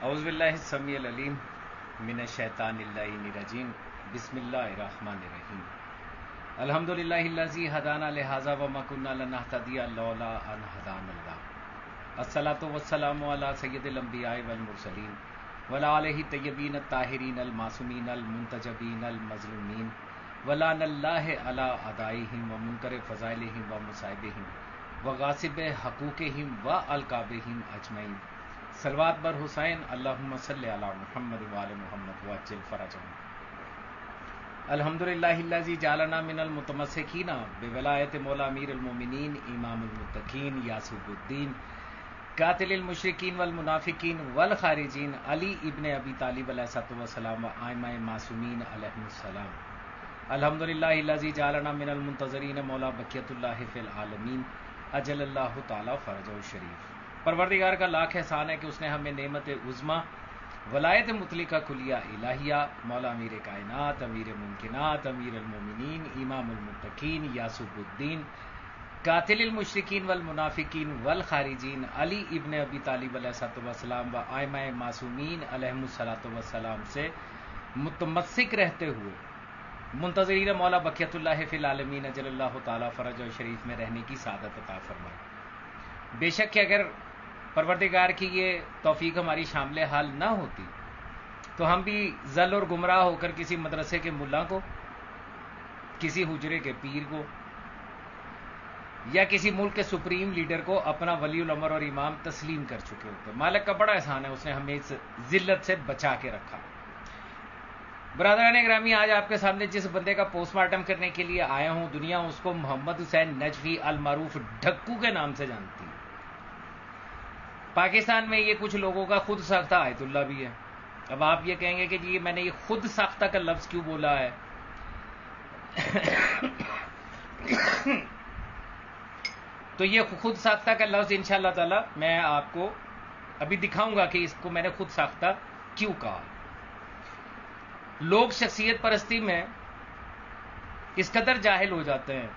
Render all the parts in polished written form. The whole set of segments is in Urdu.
اعوذ باللہ السمیع العلیم من الشیطان اللعین الرجیم بسم اللہ الرحمن الرحیم الحمد للہ الذی ہدانا لہذا وما کنا لنہتدی لولا ان ہدانا اللہ الصلاۃ والسلام علی سید الانبیاء والمرسلین وعلی آلہ الطیبین الطاہرین المعصومین المنتجبین المظلومین ولعن اللہ علی اعدائہم ومنکر فضائلہم ومصائبہم وغاصب حقوقہم والقابہم اجمعین صلوات بر حسین اللہم صلی علی محمد وآل محمد وعجل فرجہم الحمدللہ الذی جعلنا من المتمسکین بولایت مولا امیر المومنین امام المتقین یاسوب الدین قاتل المشرکین والمنافقین والخارجین علی ابن ابی طالب علیہ الصلوۃ والسلام و ائمہ معصومین علیہم السلام الحمدللہ الذی جعلنا من المنتظرین مولا بقیت اللہ فی العالمین اجل اللہ تعالی فرجہ الشریف۔ پروردگار کا لاکھ احسان ہے کہ اس نے ہمیں نعمت عظمیٰ ولایت مطلقہ کلیہ الہیہ مولا امیر کائنات امیر ممکنات امیر المومنین امام المتقین یاسوب الدین قاتل المشرکین والمنافقین والخارجین علی ابن ابی طالب علیہ الصلوۃ والسلام و ائمہ معصومین علیہم الصلوۃ والسلام سے متمسک رہتے ہوئے منتظرین مولا بقیت اللہ فی العالمین اجل اللہ تعالی فرجہ شریف میں رہنے کی سعادت عطا فرمائے۔ بے شک کہ اگر پروردگار کی یہ توفیق ہماری شامل حال نہ ہوتی تو ہم بھی ضل اور گمراہ ہو کر کسی مدرسے کے ملا کو، کسی حجرے کے پیر کو یا کسی ملک کے سپریم لیڈر کو اپنا ولی الامر اور امام تسلیم کر چکے ہوتے۔ مالک کا بڑا احسان ہے، اس نے ہمیں اس ذلت سے بچا کے رکھا۔ برادران گرامی، آج آپ کے سامنے جس بندے کا پوسٹ مارٹم کرنے کے لیے آیا ہوں، دنیا اس کو محمد حسین نجفی المعروف ڈھکو کے نام سے جانتی ہے۔ پاکستان میں یہ کچھ لوگوں کا خود ساختہ آیت اللہ بھی ہے۔ اب آپ یہ کہیں گے کہ جی میں نے یہ خود ساختہ کا لفظ کیوں بولا ہے؟ تو یہ خود ساختہ کا لفظ انشاءاللہ تعالی میں آپ کو ابھی دکھاؤں گا کہ اس کو میں نے خود ساختہ کیوں کہا۔ لوگ شخصیت پرستی میں اس قدر جاہل ہو جاتے ہیں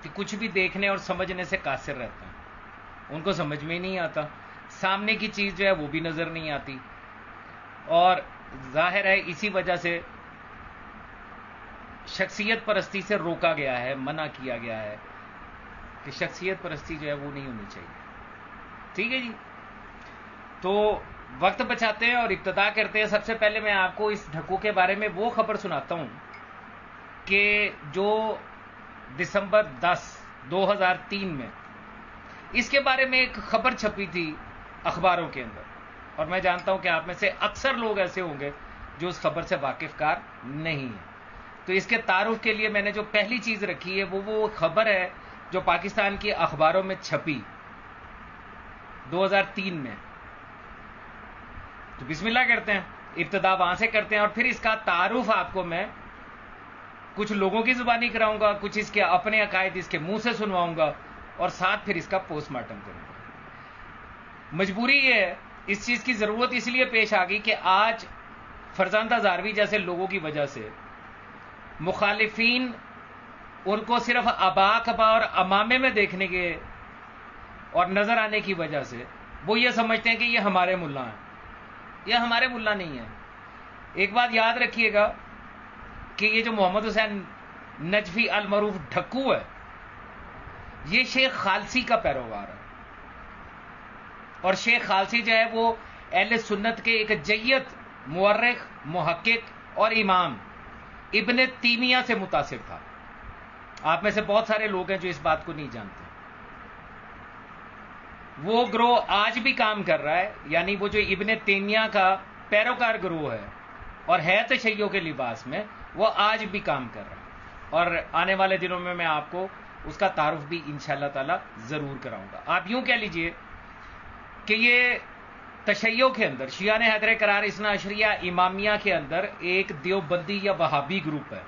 کہ کچھ بھی دیکھنے اور سمجھنے سے قاصر رہتے ہیں، ان کو سمجھ میں ہی نہیں آتا، سامنے کی چیز جو ہے وہ بھی نظر نہیں آتی، اور ظاہر ہے اسی وجہ سے شخصیت پرستی سے روکا گیا ہے، منع کیا گیا ہے کہ شخصیت پرستی جو ہے وہ نہیں ہونی چاہیے۔ ٹھیک ہے جی، تو وقت بچاتے ہیں اور ابتدا کرتے ہیں۔ سب سے پہلے میں آپ کو اس ڈھکو کے بارے میں وہ خبر سناتا ہوں کہ جو دسمبر 10 2003 میں اس کے بارے میں ایک خبر چھپی تھی اخباروں کے اندر، اور میں جانتا ہوں کہ آپ میں سے اکثر لوگ ایسے ہوں گے جو اس خبر سے واقف کار نہیں ہیں۔ تو اس کے تعارف کے لیے میں نے جو پہلی چیز رکھی ہے وہ خبر ہے جو پاکستان کی اخباروں میں چھپی 2003 میں۔ تو بسم اللہ کرتے ہیں، ابتدا وہاں سے کرتے ہیں، اور پھر اس کا تعارف آپ کو میں کچھ لوگوں کی زبانی کراؤں گا، کچھ اس کے اپنے عقائد اس کے منہ سے سنواؤں گا، اور ساتھ پھر اس کا پوسٹ مارٹم کروں گا۔ مجبوری یہ ہے، اس چیز کی ضرورت اس لیے پیش آ گئی کہ آج فرزانہ زاروی جیسے لوگوں کی وجہ سے مخالفین ان کو صرف ابا کبا اور امامے میں دیکھنے کے اور نظر آنے کی وجہ سے وہ یہ سمجھتے ہیں کہ یہ ہمارے ملا ہیں۔ یہ ہمارے ملا نہیں ہے۔ ایک بات یاد رکھیے گا کہ یہ جو محمد حسین نجفی المعروف ڈھکو ہے، یہ شیخ خالصی کا پیروکار ہے، اور شیخ خالصی جو ہے وہ اہل سنت کے ایک جیت مورخ، محقق اور امام ابن تیمیہ سے متاثر تھا۔ آپ میں سے بہت سارے لوگ ہیں جو اس بات کو نہیں جانتے۔ وہ گروہ آج بھی کام کر رہا ہے، یعنی وہ جو ابن تیمیہ کا پیروکار گروہ ہے اور ہے تشیع کے لباس میں، وہ آج بھی کام کر رہا ہے، اور آنے والے دنوں میں میں آپ کو اس کا تعارف بھی انشاءاللہ تعالی ضرور کراؤں گا۔ آپ یوں کہہ لیجئے کہ یہ تشیع کے اندر شیعہ حیدر قرار اثنا عشریہ امامیہ کے اندر ایک دیوبندی یا وہابی گروپ ہے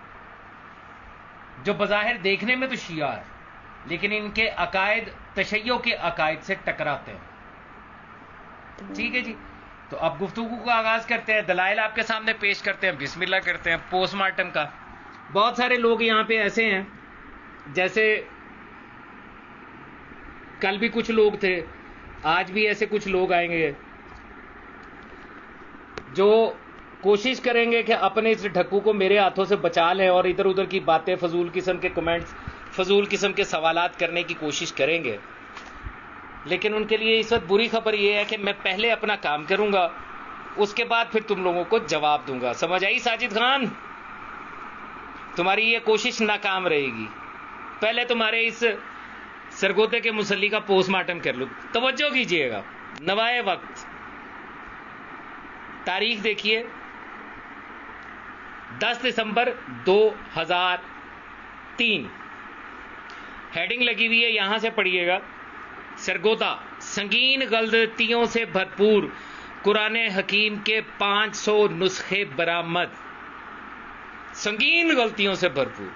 جو بظاہر دیکھنے میں تو شیعہ ہے، لیکن ان کے عقائد تشیع کے عقائد سے ٹکراتے ہیں۔ ٹھیک ہے جی، تو اب گفتگو کا آغاز کرتے ہیں، دلائل آپ کے سامنے پیش کرتے ہیں، بسم اللہ کرتے ہیں پوسٹ مارٹم کا۔ بہت سارے لوگ یہاں پہ ایسے ہیں، جیسے کل بھی کچھ لوگ تھے، آج بھی ایسے کچھ لوگ آئیں گے جو کوشش کریں گے کہ اپنے اس ڈھکو کو میرے ہاتھوں سے بچا لیں اور ادھر ادھر کی باتیں، فضول قسم کے کمنٹس، فضول قسم کے سوالات کرنے کی کوشش کریں گے، لیکن ان کے لیے اس وقت بری خبر یہ ہے کہ میں پہلے اپنا کام کروں گا، اس کے بعد پھر تم لوگوں کو جواب دوں گا. سمجھ آئی ساجد خان؟ تمہاری یہ کوشش ناکام رہے گی. پہلے تمہارے اس سرگوتے کے مسلی کا پوسٹ مارٹم کر لوں. توجہ کیجئے گا. نوائے وقت، تاریخ دیکھیے 10 دسمبر 2003. ہیڈنگ لگی ہوئی ہے، یہاں سے پڑھیے گا. سرگوتا: سنگین غلطیوں سے بھرپور قرآن حکیم کے 500 نسخے برآمد. سنگین غلطیوں سے بھرپور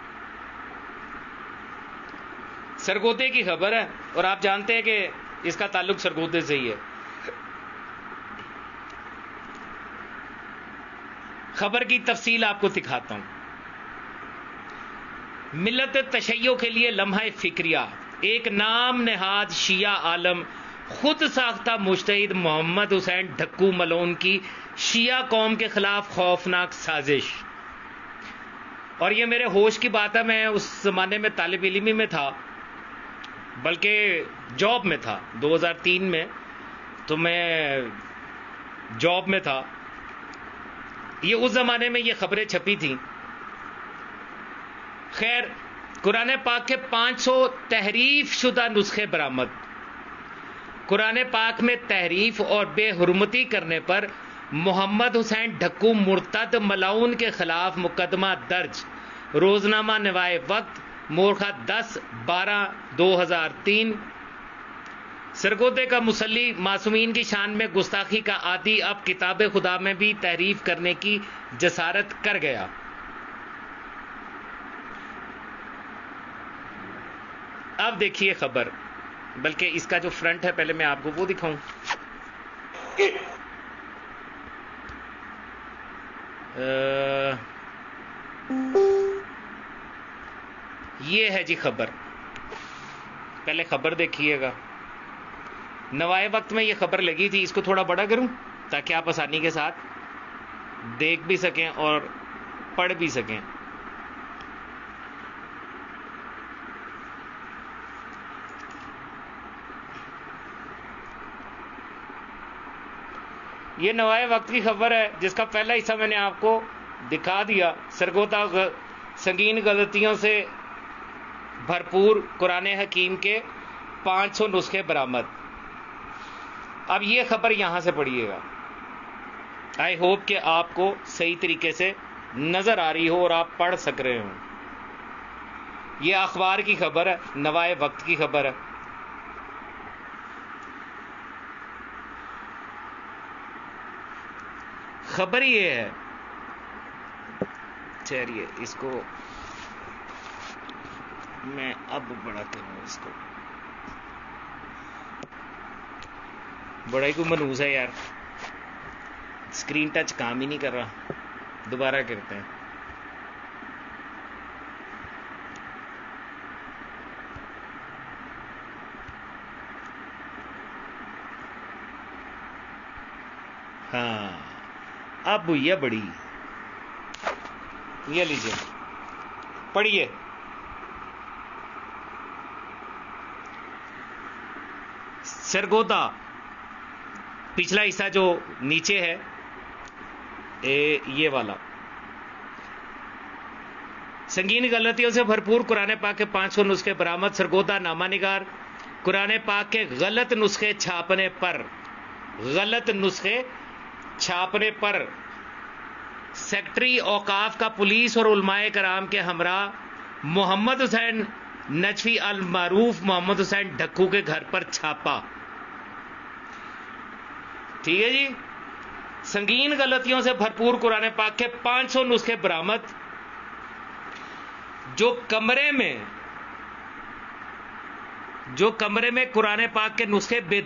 سرگوتے کی خبر ہے، اور آپ جانتے ہیں کہ اس کا تعلق سرگوتے سے ہی ہے. خبر کی تفصیل آپ کو دکھاتا ہوں. ملت تشیع کے لیے لمحہ فکریہ. ایک نام نہاد شیعہ عالم، خود ساختہ مجتہد محمد حسین ڈھکو ملون کی شیعہ قوم کے خلاف خوفناک سازش. اور یہ میرے ہوش کی بات ہے، میں اس زمانے میں طالب علمی میں تھا، بلکہ جاب میں تھا. 2003 میں تو میں جاب میں تھا. یہ اس زمانے میں یہ خبریں چھپی تھیں. خیر، قرآن پاک کے 500 تحریف شدہ نسخے برآمد. قرآن پاک میں تحریف اور بے حرمتی کرنے پر محمد حسین ڈھکو مرتد ملعون کے خلاف مقدمہ درج. روزنامہ نوائے وقت، مورخہ 10/12/2003. سرگوتے کا مسلی معصومین کی شان میں گستاخی کا عادی اب کتاب خدا میں بھی تحریف کرنے کی جسارت کر گیا. اب دیکھیے خبر، بلکہ اس کا جو فرنٹ ہے پہلے میں آپ کو وہ دکھاؤں. یہ ہے جی خبر. پہلے خبر دیکھیے گا. نوائے وقت میں یہ خبر لگی تھی. اس کو تھوڑا بڑا کروں تاکہ آپ آسانی کے ساتھ دیکھ بھی سکیں اور پڑھ بھی سکیں. یہ نوائے وقت کی خبر ہے جس کا پہلا حصہ میں نے آپ کو دکھا دیا. سرگوتا: سنگین غلطیوں سے بھرپور قرآن حکیم کے 500 نسخے برآمد. اب یہ خبر یہاں سے پڑھیے گا. آئی ہوپ کہ آپ کو صحیح طریقے سے نظر آ رہی ہو اور آپ پڑھ سک رہے ہوں. یہ اخبار کی خبر ہے، نوائے وقت کی خبر ہے. خبر یہ ہے، چلیے اس کو میں اب بڑا کروں. اس کو بڑا ہی کوئی منوس ہے یار، اسکرین ٹچ کام ہی نہیں کر رہا. دوبارہ کرتے ہیں. ہاں اب یہ بڑی، یہ لیجیے پڑھیے. سرگوتا پچھلا حصہ جو نیچے ہے یہ والا. سنگین غلطیوں سے بھرپور قرآن پاک کے 500 نسخے برآمد. سرگوتا نامہ نگار: قرآن پاک کے غلط نسخے چھاپنے پر سیکٹری اوقاف کا پولیس اور علماء کرام کے ہمراہ محمد حسین نجفی المعروف محمد حسین ڈھکو کے گھر پر چھاپا. ٹھیک ہے جی. سنگین غلطیوں سے بھرپور قرآن پاک کے 500 نسخے برآمد. جو کمرے میں قرآن پاک کے نسخے بے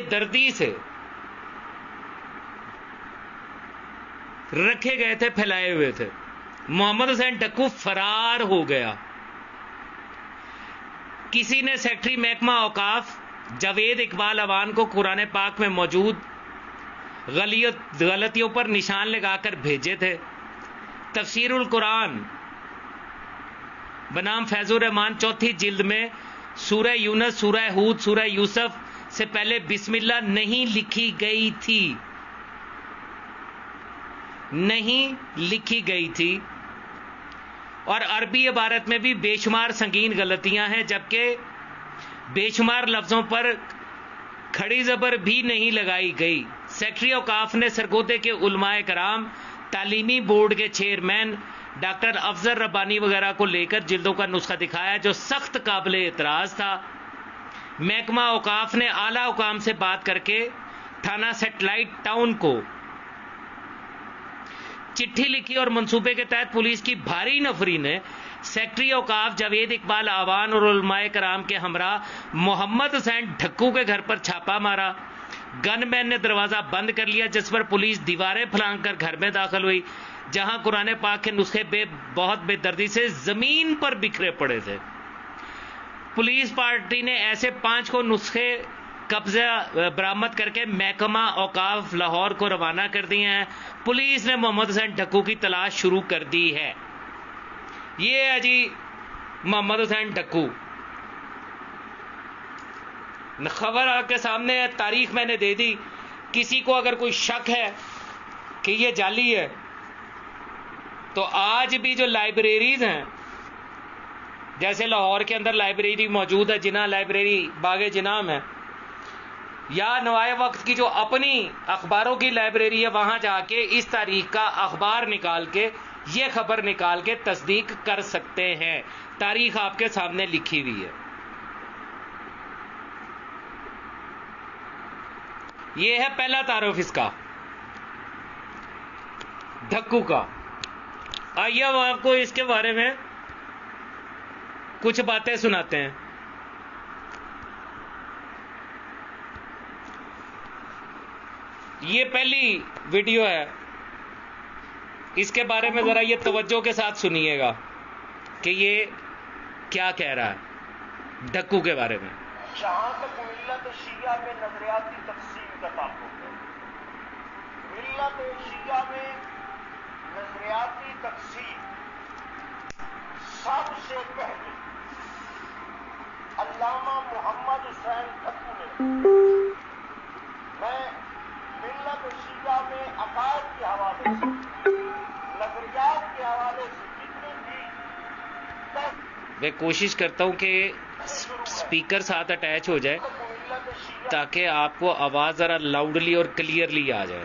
دردی سے رکھے گئے تھے، پھیلائے ہوئے تھے. محمد حسین ڈھکو فرار ہو گیا. کسی نے سیکٹری محکمہ اوقاف جاوید اقبال اوان کو قرآن پاک میں موجود غلطیوں پر نشان لگا کر بھیجے تھے. تفسیر القرآن بنام فیض الرحمان 4 جلد میں سورہ یونس، سورہ ہود، سورہ یوسف سے پہلے بسم اللہ نہیں لکھی گئی تھی، نہیں لکھی گئی تھی. اور عربی عبارت میں بھی بے شمار سنگین غلطیاں ہیں، جبکہ بے شمار لفظوں پر کھڑی زبر بھی نہیں لگائی گئی. سیکٹری اوقاف نے سرگودے کے علماء کرام، تعلیمی بورڈ کے چیئرمین ڈاکٹر افضل ربانی وغیرہ کو لے کر جلدوں کا نسخہ دکھایا جو سخت قابل اعتراض تھا. محکمہ اوقاف نے اعلیٰ حکام سے بات کر کے تھانہ سیٹلائٹ ٹاؤن کو چٹھی لکھی اور منصوبے کے تحت پولیس کی بھاری نفری نے سیکٹری اوقاف جاوید اقبال آوان اور علماء کرام کے ہمراہ محمد حسین ڈھکو کے گھر پر چھاپا مارا. گن مین نے دروازہ بند کر لیا، جس پر پولیس دیواریں پھلانگ کر گھر میں داخل ہوئی، جہاں قرآن پاک کے نسخے بہت بے دردی سے زمین پر بکھرے پڑے تھے. پولیس پارٹی نے ایسے 5 کو نسخے قبضہ برآمد کر کے محکمہ اوقاف لاہور کو روانہ کر دیے ہیں. پولیس نے محمد حسین ڈھکو کی تلاش شروع کر دی ہے. یہ ہے جی محمد حسین ڈھکو. خبر آپ کے سامنے ہے، تاریخ میں نے دے دی. کسی کو اگر کوئی شک ہے کہ یہ جعلی ہے تو آج بھی جو لائبریریز ہیں، جیسے لاہور کے اندر لائبریری موجود ہے، جناح لائبریری باغ جناح میں، یا نوائے وقت کی جو اپنی اخباروں کی لائبریری ہے، وہاں جا کے اس تاریخ کا اخبار نکال کے یہ خبر نکال کے تصدیق کر سکتے ہیں. تاریخ آپ کے سامنے لکھی ہوئی ہے. یہ ہے پہلا تعارف اس کا، ڈھکو کا. آئیے ہم آپ کو اس کے بارے میں کچھ باتیں سناتے ہیں. یہ پہلی ویڈیو ہے، اس کے بارے میں ذرا یہ توجہ کے ساتھ سنیے گا کہ یہ کیا کہہ رہا ہے ڈھکو کے بارے میں. جہاں تک ملت شیعہ میں نظریاتی تقسیم کا تعلق ہے، ملت شیعہ میں نظریاتی تقسیم سب سے پہلے علامہ محمد حسین ڈھکو نے. میں ملت شیعہ میں عقائد کے حوالے سے، نظریات کے حوالے سے جتنے بھی میں کوشش کرتا ہوں کہ اسپیکر ساتھ اٹیچ ہو جائے تاکہ آپ کو آواز ذرا لاؤڈلی اور کلیئرلی آ جائے،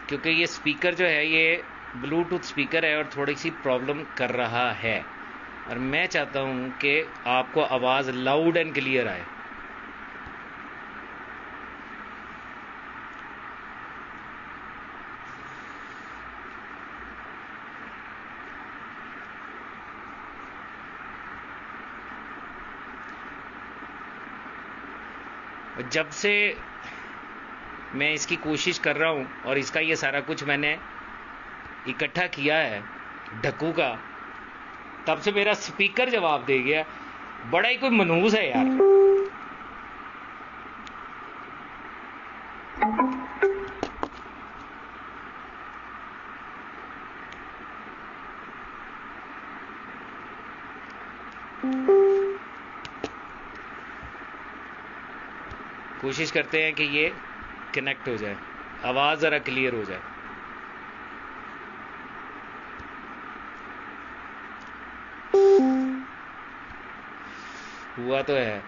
کیونکہ یہ اسپیکر جو ہے یہ بلوٹوتھ اسپیکر ہے اور تھوڑی سی پرابلم کر رہا ہے، اور میں چاہتا ہوں کہ آپ کو آواز لاؤڈ اینڈ کلیئر آئے. جب سے میں اس کی کوشش کر رہا ہوں اور اس کا یہ سارا کچھ میں نے اکٹھا کیا ہے ڈھکو کا، تب سے میرا سپیکر جواب دے گیا. بڑا ہی کوئی منحوس ہے یار. کوشش کرتے ہیں کہ یہ کنیکٹ ہو جائے، آواز ذرا کلیئر ہو جائے. ہوا تو ہے،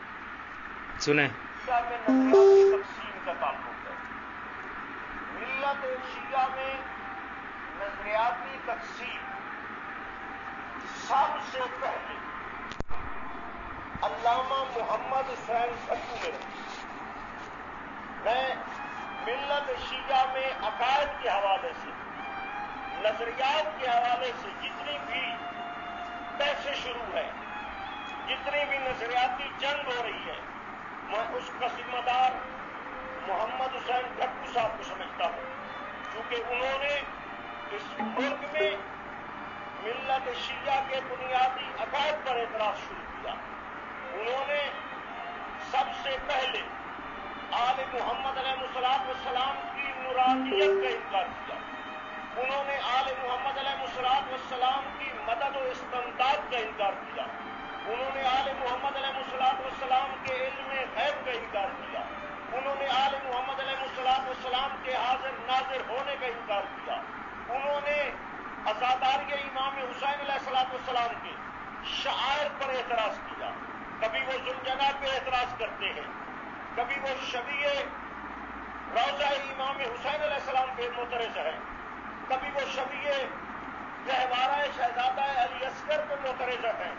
سنیں. نظریاتی تقسیم کا تعلق ہے. ملت شیعہ میں نظریاتی تقسیم سب سے پہلے علامہ محمد حسین ڈھکو نے. میں ملت شیعہ میں عقائد کے حوالے سے، نظریات کے حوالے سے جتنی بھی بحثیں شروع ہیں، جتنی بھی نظریاتی جنگ ہو رہی ہے، میں اس کا ذمہ دار محمد حسین ڈھکو صاحب کو سمجھتا ہوں، کیونکہ انہوں نے اس ملک میں ملت شیعہ کے بنیادی عقائد پر اعتراض شروع کیا. انہوں نے سب سے پہلے عالم محمد علیہ السلام کی نورانیت کا انکار کیا. انہوں نے آل محمد علیہ السلام کی مدد و استمداد کا انکار کیا. انہوں نے آل محمد علیہ السلام کے علم غیب کا انکار کیا. انہوں نے آل محمد علیہ السلام کے حاضر ناظر ہونے کا انکار کیا. انہوں نے عزاداری امام حسین علیہ السلام کے شعائر پر اعتراض کیا. کبھی وہ ذوالجناح پہ اعتراض کرتے ہیں, کبھی وہ شبیہ روضہ امام حسین علیہ السلام پہ معترض ہے, کبھی وہ شبیہ گہوارہ شہزادہ علی اصغر پہ معترض ہے,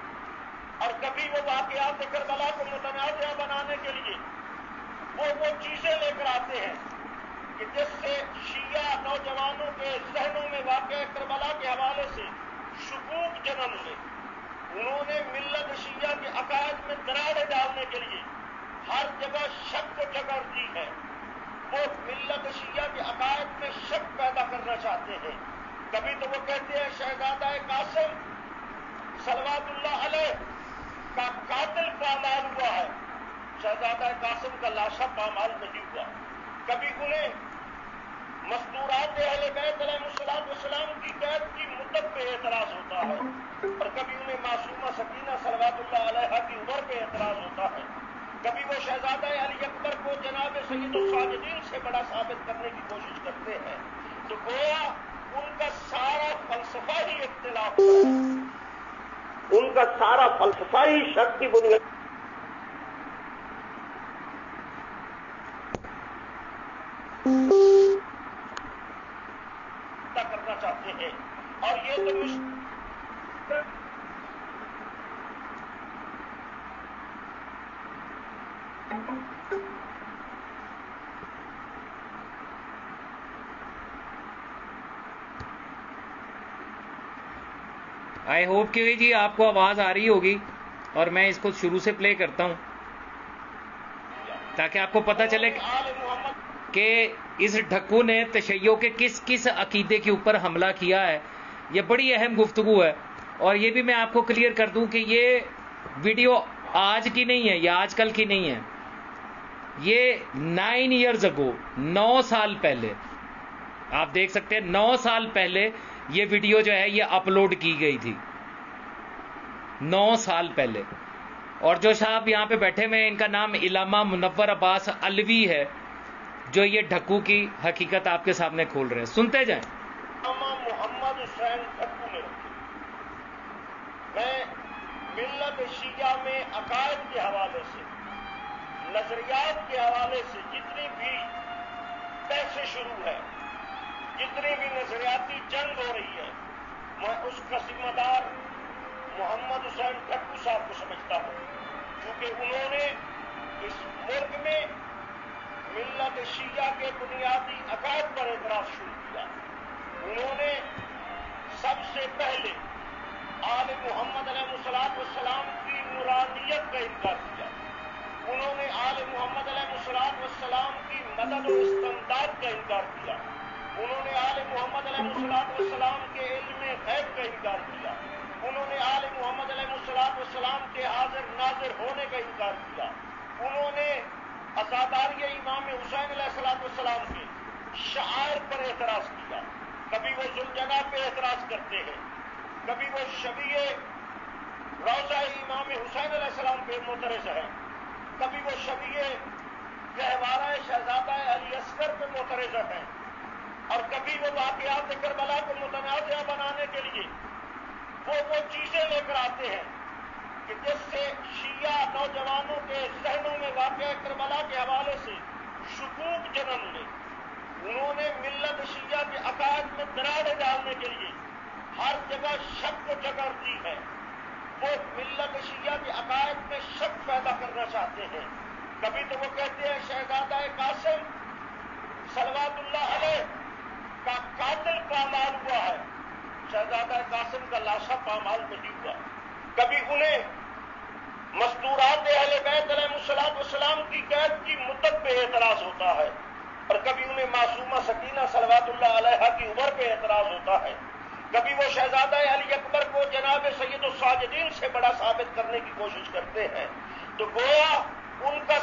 اور کبھی وہ واقعات کربلا کو متنازع بنانے کے لیے وہ چیزیں لے کر آتے ہیں کہ جس سے شیعہ نوجوانوں کے ذہنوں میں واقعہ کربلا کے حوالے سے شکوک جنم لے. انہوں نے ملت شیعہ کے عقائد میں دراڑیں ڈالنے کے لیے ہر جگہ شک کو جگہ دی ہے. وہ ملت شیعہ کے عقائد میں شک پیدا کرنا چاہتے ہیں. کبھی تو وہ کہتے ہیں شہزادہ قاسم صلوات اللہ علیہ کا قاتل پامال ہوا ہے, شہزادہ قاسم کا لاشا پامال نہیں ہوا. کبھی انہیں مستورات اہل بیت علیہ السلام کی قید کی مدت پہ اعتراض ہوتا ہے, اور کبھی انہیں معصومہ سکینہ صلوات اللہ علیہ کی عمر پہ اعتراض ہوتا ہے. کبھی وہ شہزادہ علی اکبر کو جناب سید الساجدین سے بڑا ثابت کرنے کی کوشش کرتے ہیں. تو گویا ان کا سارا فلسفہ ہی اختلاف ہے, ان کا سارا فلسفہ ہی شک کی بنیاد کرنا چاہتے ہیں. اور یہ تو آئی ہوپ کہ جی آپ کو آواز آ رہی ہوگی, اور میں اس کو شروع سے پلے کرتا ہوں تاکہ آپ کو پتہ چلے کہ اس ڈھکو نے تشیع کے کس کس عقیدے کے اوپر حملہ کیا ہے. یہ بڑی اہم گفتگو ہے, اور یہ بھی میں آپ کو کلیئر کر دوں کہ یہ ویڈیو آج کی نہیں ہے, یہ آج کل کی نہیں ہے. یہ 9 ایئرز اگو, 9 سال پہلے, آپ دیکھ سکتے ہیں 9 سال پہلے یہ ویڈیو جو ہے یہ اپلوڈ کی گئی تھی, 9 سال پہلے. اور جو صاحب یہاں پہ بیٹھے ہوئے ہیں ان کا نام علامہ منور عباس علوی ہے, جو یہ ڈھکو کی حقیقت آپ کے سامنے کھول رہے ہیں. سنتے جائیں. محمد حسین ڈھکو نے میں ملت شیعہ میں عقائد کے حوالے سے, نظریات کے حوالے سے جتنی بھی بحثیں شروع ہے, جتنی بھی نظریاتی جنگ ہو رہی ہے, میں اس کا ذمہ دار محمد حسین ڈھکو صاحب کو سمجھتا ہوں, کیونکہ انہوں نے اس ملک میں ملت شیعہ کے بنیادی عقائد پر اعتراض شروع کیا. انہوں نے سب سے پہلے آل محمد علیہ السلام کی نورانیت کا انکار کیا. انہوں نے آل محمد علیہ السلام کی مدد و استمداد کا انکار کیا. انہوں نے آل محمد علیہ السلام کے علم غیب کا انکار کیا. انہوں نے آل محمد علیہ السلام کے حاضر ناظر ہونے کا انکار کیا. انہوں نے عزاداری امام حسین علیہ السلام کے شعائر پر اعتراض کیا. کبھی وہ ذوالجناح پہ اعتراض کرتے ہیں, کبھی وہ شبیہ روضہ امام حسین علیہ السلام پہ معترض ہے, کبھی وہ شبیہ گہوارہ شہزادہ علی اصغر پہ معترض ہے, اور کبھی وہ واقعات کربلا کو متنازع بنانے کے لیے وہ چیزیں لے کر آتے ہیں کہ جس سے شیعہ نوجوانوں کے ذہنوں میں واقعہ کربلا کے حوالے سے شکوک جنم لے. انہوں نے ملت شیعہ کے عقائد میں دراڑیں ڈالنے کے لیے ہر جگہ شک کو جگہ دی ہے. وہ ملت شیعہ کے عقائد میں شک پیدا کرنا چاہتے ہیں. کبھی تو وہ کہتے ہیں شہزادہ قاسم صلوات اللہ علیہ کا قاتل پامال ہوا ہے, شہزادہ قاسم کا لاشا پامال نہیں ہوا. کبھی انہیں مستورات اہل بیت علیہ السلام کی قید کی مدت پہ اعتراض ہوتا ہے, اور کبھی انہیں معصومہ سکینہ صلوات اللہ علیہ کی عمر پہ اعتراض ہوتا ہے. کبھی وہ شہزادہ علی اکبر کو جناب سید الساجدین سے بڑا ثابت کرنے کی کوشش کرتے ہیں. تو گویا ان کا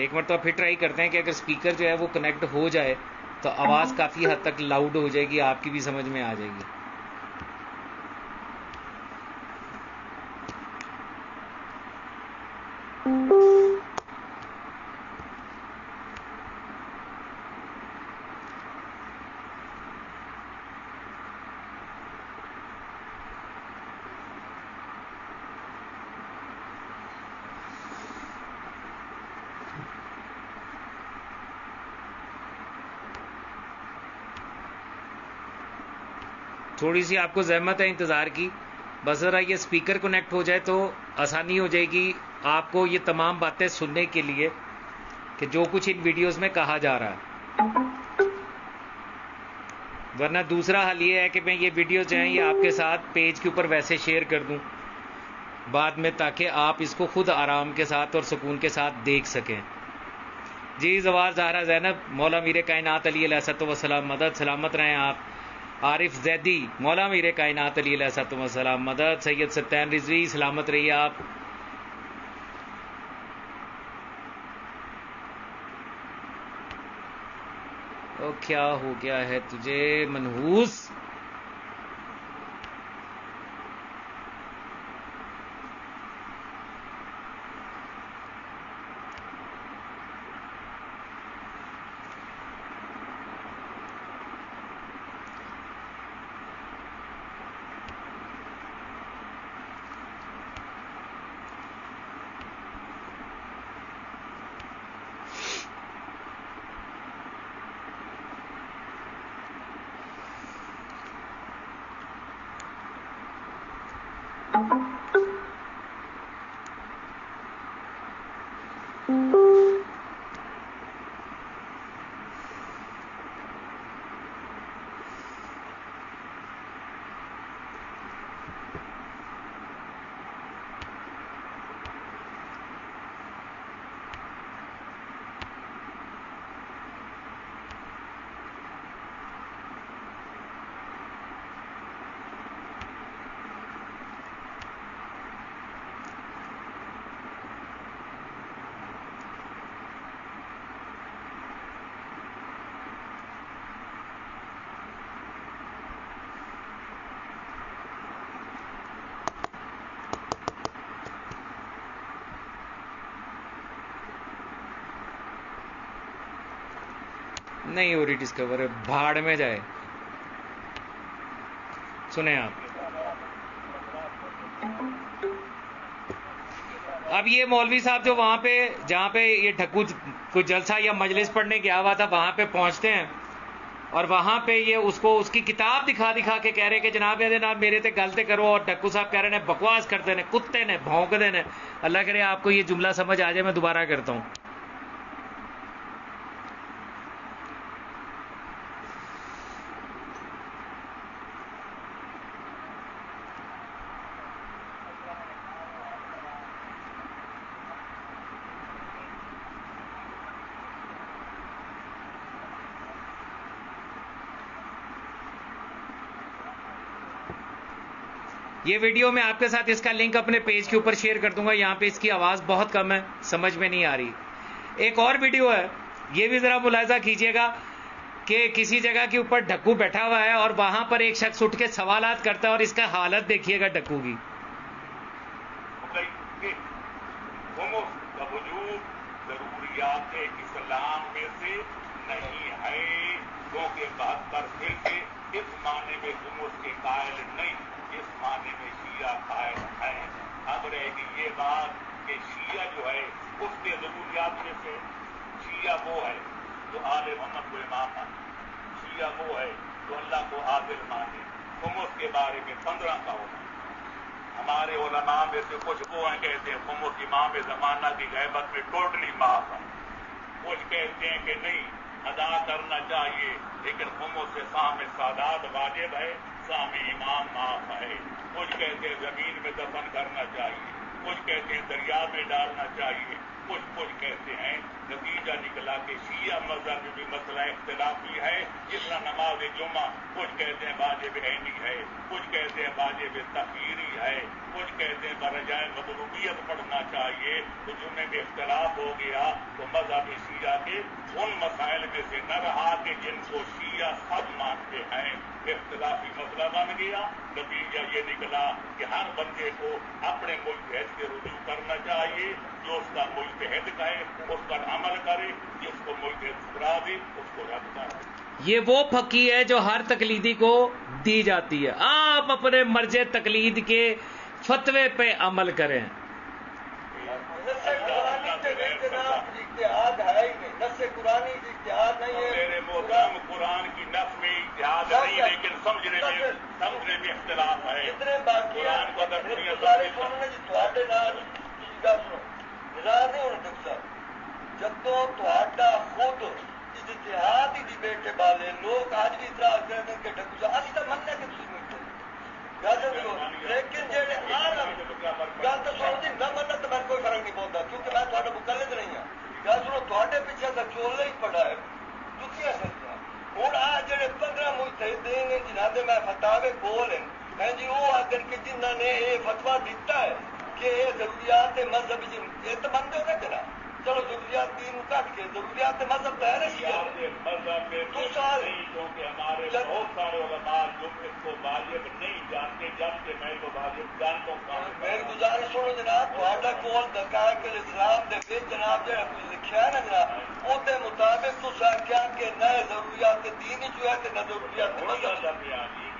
ایک مرتبہ پھر ٹرائی کرتے ہیں کہ اگر اسپیکر جو ہے وہ کنیکٹ ہو جائے تو آواز کافی حد تک لاؤڈ ہو جائے گی، آپ کی بھی سمجھ میں آ جائے گی. تھوڑی سی آپ کو زحمت ہے انتظار کی، بس ذرا یہ اسپیکر کنیکٹ ہو جائے تو آسانی ہو جائے گی آپ کو یہ تمام باتیں سننے کے لیے کہ جو کچھ ان ویڈیوز میں کہا جا رہا ہے. ورنہ دوسرا حل یہ ہے کہ میں یہ ویڈیوز جو ہیں یہ آپ کے ساتھ پیج کے اوپر ویسے شیئر کر دوں بعد میں، تاکہ آپ اس کو خود آرام کے ساتھ اور سکون کے ساتھ دیکھ سکیں. جی زوار زہرا زینب، مولا میر کائنات علی علیہ الصلوۃ والسلام مدد، سلامت رہیں آپ. عارف زیدی، مولا میر کائنات علی علیہ الصلوۃ والسلام مدد. سید سطین رضوی، سلامت رہیے آپ. او کیا ہو گیا ہے تجھے منحوس؟ نہیں ہو رہی ڈسکور، بھاڑ میں جائے. سنیں آپ، اب یہ مولوی صاحب جو وہاں پہ جہاں پہ یہ ڈھکو کوئی جلسہ یا مجلس پڑھنے گیا ہوا تھا وہاں پہ پہنچتے ہیں اور وہاں پہ یہ اس کو اس کی کتاب دکھا دکھا کے کہہ رہے کہ جناب جناب میرے تے گلتے کرو، اور ڈھکو صاحب کہہ رہے ہیں بکواس کرتے ہیں، کتے نے بھونک دے. اللہ کرے آپ کو یہ جملہ سمجھ آ جائے، میں دوبارہ کرتا ہوں. یہ ویڈیو میں آپ کے ساتھ اس کا لنک اپنے پیج کے اوپر شیئر کر دوں گا. یہاں پہ اس کی آواز بہت کم ہے، سمجھ میں نہیں آ رہی. ایک اور ویڈیو ہے، یہ بھی ذرا ملاحظہ کیجئے گا کہ کسی جگہ کے اوپر ڈھکو بیٹھا ہوا ہے اور وہاں پر ایک شخص اٹھ کے سوالات کرتا ہے، اور اس کا حالت دیکھیے گا ڈھکو کی. ضروریات اسلام میں سے نہیں ہے، کیونکہ 72 فرقے اس معنی میں خمس کے قائل نہیں، اس معنی میں شیعہ قائل ہیں. اب رہے گی یہ بات کہ شیعہ جو ہے اس کے ضروریات میں سے شیعہ وہ ہے جو آل محمد کو امام مانے، شیعہ وہ ہے جو اللہ کو عادل مانے. خمس کے بارے میں 15 کا ہونا. ہمارے علماء میں سے کچھ وہ ہیں کہتے ہیں خمس امام زمانہ کی غیبت میں ٹوٹلی معاف ہے، کچھ کہتے ہیں کہ نہیں ادا کرنا چاہیے، لیکن خمس سے سام سادات واجب ہے، سام امام معاف ہے. کچھ کہتے ہیں زمین میں دفن کرنا چاہیے، کچھ کہتے ہیں دریا میں ڈالنا چاہیے، کچھ کہتے ہیں. نتیجہ نکلا کہ شیعہ مذہب بھی مسئلہ اختلافی ہے. جس طرح نماز جمعہ کچھ کہتے ہیں واجب عینی ہے, کچھ کہتے ہیں واجب تخیری ہے, کچھ کہتے ہیں برجائے مطلوبیت پڑھنا چاہیے. تو جمعے میں اختلاف ہو گیا تو مذہب شیعہ کے ان مسائل میں سے نہ رہا کہ جن کو شیعہ سب مانتے ہیں. اختلافی مسئلہ بن گیا. نتیجہ یہ نکلا کہ ہر بندے کو اپنے مجتہد کے رجوع کرنا چاہیے. جو اس کا مجتہد کہے اس پر عمل کرے, جس کو مجتہد ٹھکرا دے اس کو رد کرے. یہ وہ پھکی ہے جو ہر تقلیدی کو دی جاتی ہے. آپ اپنے مرج تقلید کے فتوے پہ عمل کریں. اجتہاد ہے ہی نہیں, نص قرآنی اجتہاد نہیں ہے. میرے محترم قرآن کی نص میں اجتہاد نہیں, لیکن سمجھنے میں اختلاف ہے. جتنے باقی قرآن کو اگر سارے سننے جی تھوڑے نال گل سنو ناراض نہیں ہونا ڈاکٹر صاحب. جدوں تہاڈا خود اجتہاد ہی ڈبیٹ والے لوگ اج بھی اعتراض کرتے ہیں کہ ڈاکٹر صاحب اسی تو مننے کہ تسی ملتے لیکن جہے عالم گل تو سنو جی نہ منت تو میں کوئی فرق نہیں پاؤں کیونکہ میں تھوڑا مقلد نہیں ہوں. گل سنو تھوڑے پیچھے کا چولہا ہی پڑا ہے دکھیاں سکتا ہوں. آ جڑے 15 مجتہدین ہیں جنہاں دے میں فتاوے کول ہیں جی وہ آخر کہ جنہوں نے یہ فتوا دیتا ہے کہ یہ ضروریات مذہب یہ تو منتے ہو نا جنا. چلو ضروریات دین کٹ کے ضروریات مذہب تو ہے مذہب میں کیونکہ ہمارے بہت سارے علماء جو اس کو واجب نہیں جانتے, جبکہ میں تو واجب جانتا ہوں. میری گزارش سنو جناب, تھوڑا کول دقائق الاسلام دے وچ جناب جہاں کچھ لکھا ہے نا جناب وہ مطابق تو آخیا کہ نہ ضروریات دین جو ہے نہ ضروریات مذہب.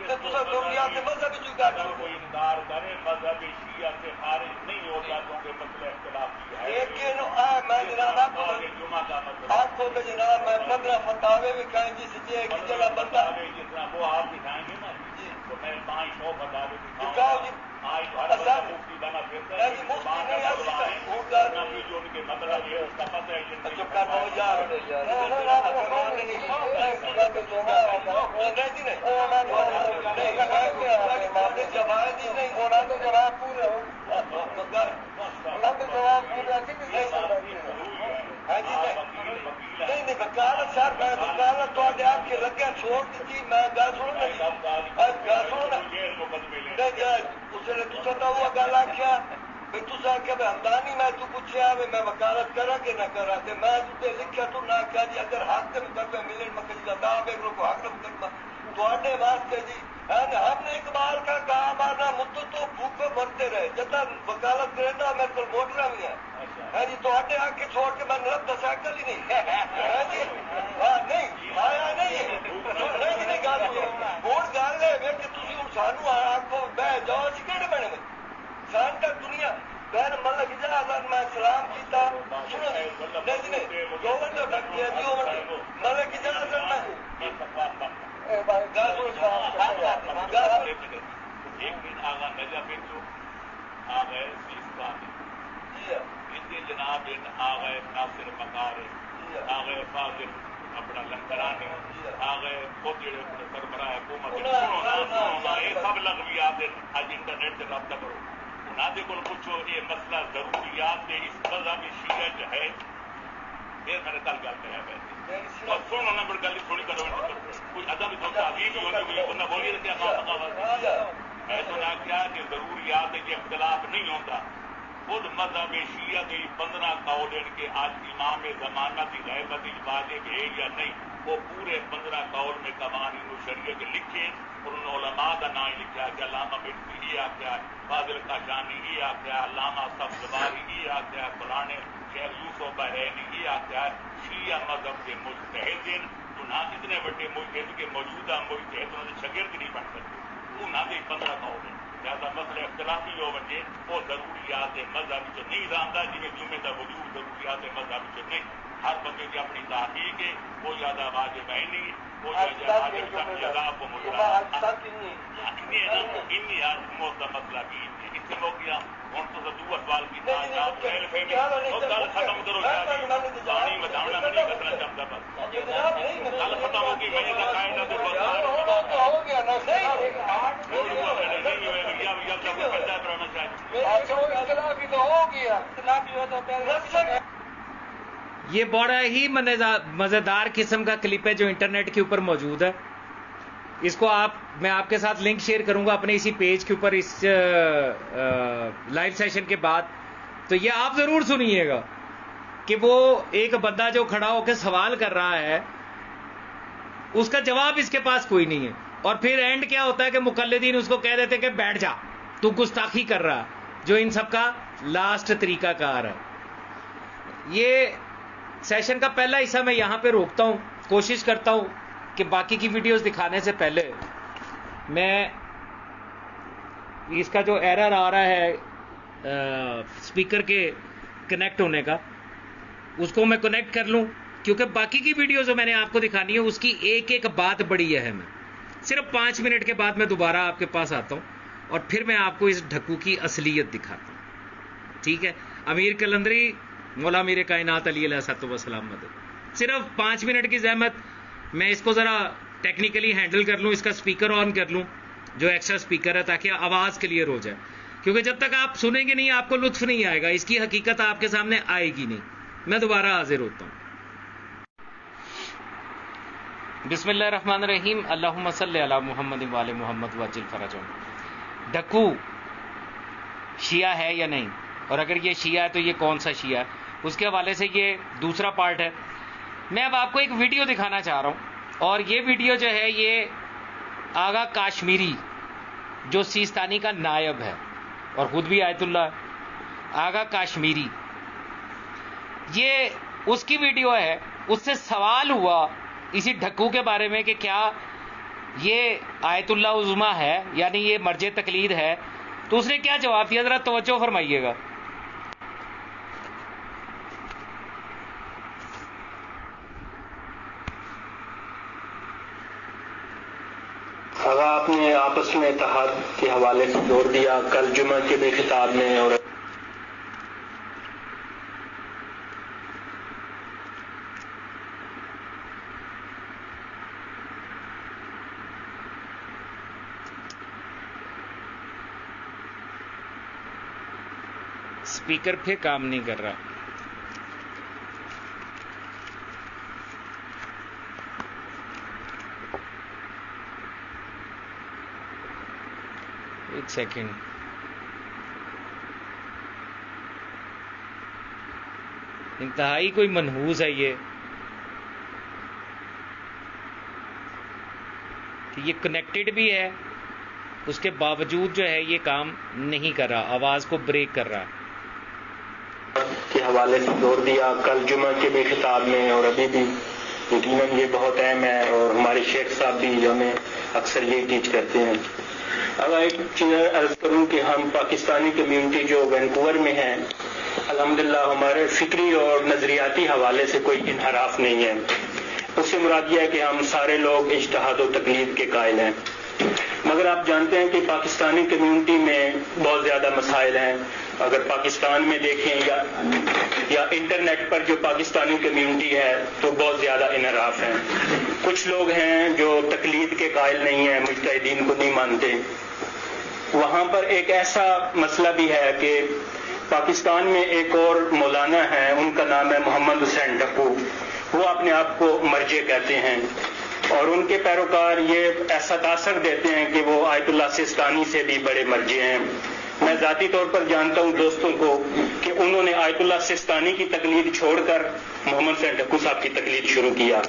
ضروریات مذہب کوئی انکار کرے مذہب شیعہ سے خارج نہیں ہوتا کیونکہ مسئلہ اختلافی ہے. لیکن میں جناب آپ کو جناب میں 15 فتاوے بھی کہیں جس سے کہ جڑا بندہ جتنا وہ آپ دکھائیں گے نا جی تو میں 500 فتاوے دکھاؤ جی. مفتی بنا پھرتا ہے جو ان کے مطلب ہے اس کا پتہ ہے چپ کر دو یار جواب ہی نہیں ہونا تو جواب پورے ہو نہیں وکالت سر میں وکالت تے آپ کے لگے چھوڑ دیتی. میں گل سنو گل سنو اس نے تصا تو وہ گل آخیا بھی تصا آخیا بھی ہمدانی میں تو پوچھا بھی میں وکالت کرا کہ نہ کرا تو میں تے لکھا تو نہ آخیا جی اگر حق کے مقدمے ملن مکھی کا دعوے کو حق مقدمہ تھوڑے واسطے جی ہم نے اقبال کا کہا مارنا مدت تو بھوکے مرتے رہے جدا وکالت کرے تو میرے کو موٹر بھی ہے جی تے آ کے چھوڑ کے میں نرب دسا کل ہی نہیں جی نہیں آیا نہیں نہیں گل ہوں گل ہے کہ تھی ہوں سانو آخو بہ جاؤ اچھی کہڑے بنے میں سان کا دنیا بہن ملک اجازت میں سلام کیتا سنو نہیں نہیں جو بندے ڈکے جو ملک اجازت میں ایک دن آگا نجا بچو آ گئے سیستان جناب آ گئے ناصر مکار آ گئے فاضل اپنا لنکرانے آ گئے خود جڑے اپنے سربراہ حکومت یہ سب لغویات آج انٹرنیٹ سے رابطہ کرو انہوں نے کو پوچھو یہ مسئلہ ضروریات اس مذہب شیعہ جو ہے پھر میں نے کل گل کیا ویسے سنو نا بڑی گل تھوڑی کرو کوئی ادب تعلیم ہوگی انہیں بولیے کیا میں تو نہ کیا کہ ضروریات کے اختلاف نہیں ہوتا. خود مذہب شیعہ کے 15 قول ان کے آج امام زمانہ کی غیبت واجب ہے یا نہیں وہ پورے 15 قول میں قوانین شریعت لکھے اور ان علماء کا نام لکھا کہ علامہ بنتی یہ آخیا فاضل کاشانی یہ آخیا علامہ سبزواری یہ آخیا فلانے شیخ یوسف بحرینی یہ آخیا شیعہ مذہب کے مجتہدین تو نہ اتنے بڑے مجتہد کے موجودہ مجتہد انہوں نے شاگرد نہیں بن سکتے انہوں نے 15 قول ہیں لہٰذا مسئلہ اختلافی ہو وجے وہ ضروریات مذہب سے نہیں رہتا جی جمعے کا وجود ضروریات مذہب سے نہیں ہر بندے کی اپنی تحقیق ہے وہ زیادہ واجب ہے نہیں وہ موت کا مسئلہ بھی اتنے ہو گیا ہوں تو دو سوال کی ختم کرو پانی بچانا نہیں کرنا چاہتا بس گل ختم ہوگی میں ہو گیا یہ بڑا ہی مزیدار قسم کا کلپ ہے جو انٹرنیٹ کے اوپر موجود ہے. اس کو میں آپ کے ساتھ لنک شیئر کروں گا اپنے اسی پیج کے اوپر اس لائیو سیشن کے بعد. تو یہ آپ ضرور سنیے گا کہ وہ ایک بندہ جو کھڑا ہو کے سوال کر رہا ہے اس کا جواب اس کے پاس کوئی نہیں ہے, اور پھر اینڈ کیا ہوتا ہے کہ مقلدین اس کو کہہ دیتے کہ بیٹھ جا تو گستاخی کر رہا, جو ان سب کا لاسٹ طریقہ کار ہے. یہ سیشن کا پہلا حصہ میں یہاں پہ روکتا ہوں. کوشش کرتا ہوں کہ باقی کی ویڈیوز دکھانے سے پہلے میں اس کا جو ایرر آ رہا ہے اسپیکر کے کنیکٹ ہونے کا, اس کو میں کنیکٹ کر لوں, کیونکہ باقی کی ویڈیو جو میں نے آپ کو دکھانی ہے اس کی ایک ایک بات بڑی اہم ہے. صرف 5 منٹ کے بعد میں دوبارہ آپ کے پاس آتا ہوں اور پھر میں آپ کو اس ڈھکو کی اصلیت دکھاتا ہوں. ٹھیک ہے, امیر قلندری مولا امیر کائنات علی علیہ الصلوۃ والسلام مدد. صرف 5 منٹ کی زحمت, میں اس کو ذرا ٹیکنیکلی ہینڈل کر لوں, اس کا اسپیکر آن کر لوں جو ایکسٹرا اسپیکر ہے, تاکہ آواز کلیئر ہو جائے. کیونکہ جب تک آپ سنیں گے نہیں آپ کو لطف نہیں آئے گا, اس کی حقیقت آپ کے سامنے آئے گی نہیں. میں دوبارہ حاضر ہوتا ہوں. بسم اللہ الرحمن الرحیم. اللہم صلی علی محمد وعلی محمد وعجل فرجہم. ڈھکو شیعہ ہے یا نہیں, اور اگر یہ شیعہ ہے تو یہ کون سا شیعہ ہے, اس کے حوالے سے یہ دوسرا پارٹ ہے. میں اب آپ کو ایک ویڈیو دکھانا چاہ رہا ہوں, اور یہ ویڈیو جو ہے یہ آغا کاشمیری جو سیستانی کا نائب ہے اور خود بھی آیت اللہ ہے, آغا کاشمیری, یہ اس کی ویڈیو ہے. اس سے سوال ہوا اسی ڈھکو کے بارے میں کہ کیا یہ آیت اللہ عظمیٰ ہے, یعنی یہ مرجع تقلید ہے, تو اس نے کیا جواب دیا, ذرا توجہ فرمائیے گا. اگر آپ نے آپس میں اتحاد کے حوالے سے زور دیا کل جمعہ کے بھی خطاب میں, اور اسپیکر پھر کام نہیں کر رہا. ایک سیکنڈ, انتہائی کوئی منحوس ہے یہ کہ یہ کنیکٹڈ بھی ہے, اس کے باوجود جو ہے یہ کام نہیں کر رہا, آواز کو بریک کر رہا. کے حوالے سے زور دیا کل جمعہ کے بھی خطاب میں, اور ابھی بھی یقیناً یہ بہت اہم ہے, اور ہمارے شیخ صاحب بھی جو ہمیں اکثر یہ ٹیچ کرتے ہیں. اگر ایک چیز عرض کروں کہ ہم پاکستانی کمیونٹی جو وینکوور میں ہیں, الحمدللہ ہمارے فکری اور نظریاتی حوالے سے کوئی انحراف نہیں ہے. اس سے مراد یہ ہے کہ ہم سارے لوگ اجتہاد و تقلید کے قائل ہیں. مگر آپ جانتے ہیں کہ پاکستانی کمیونٹی میں بہت زیادہ مسائل ہیں. اگر پاکستان میں دیکھیں یا انٹرنیٹ پر جو پاکستانی کمیونٹی ہے تو بہت زیادہ انحراف ہیں. کچھ لوگ ہیں جو تقلید کے قائل نہیں ہیں, مجتہدین کو نہیں مانتے. وہاں پر ایک ایسا مسئلہ بھی ہے کہ پاکستان میں ایک اور مولانا ہیں, ان کا نام ہے محمد حسین ڈھکو. وہ اپنے آپ کو مرجع کہتے ہیں, اور ان کے پیروکار یہ ایسا تاثر دیتے ہیں کہ وہ آیت اللہ سیستانی سے بھی بڑے مرجع ہیں. میں ذاتی طور پر جانتا ہوں دوستوں کو کہ انہوں نے آیت اللہ سیستانی کی تقلید چھوڑ کر محمد حسین ڈھکو صاحب کی تقلید شروع کیا.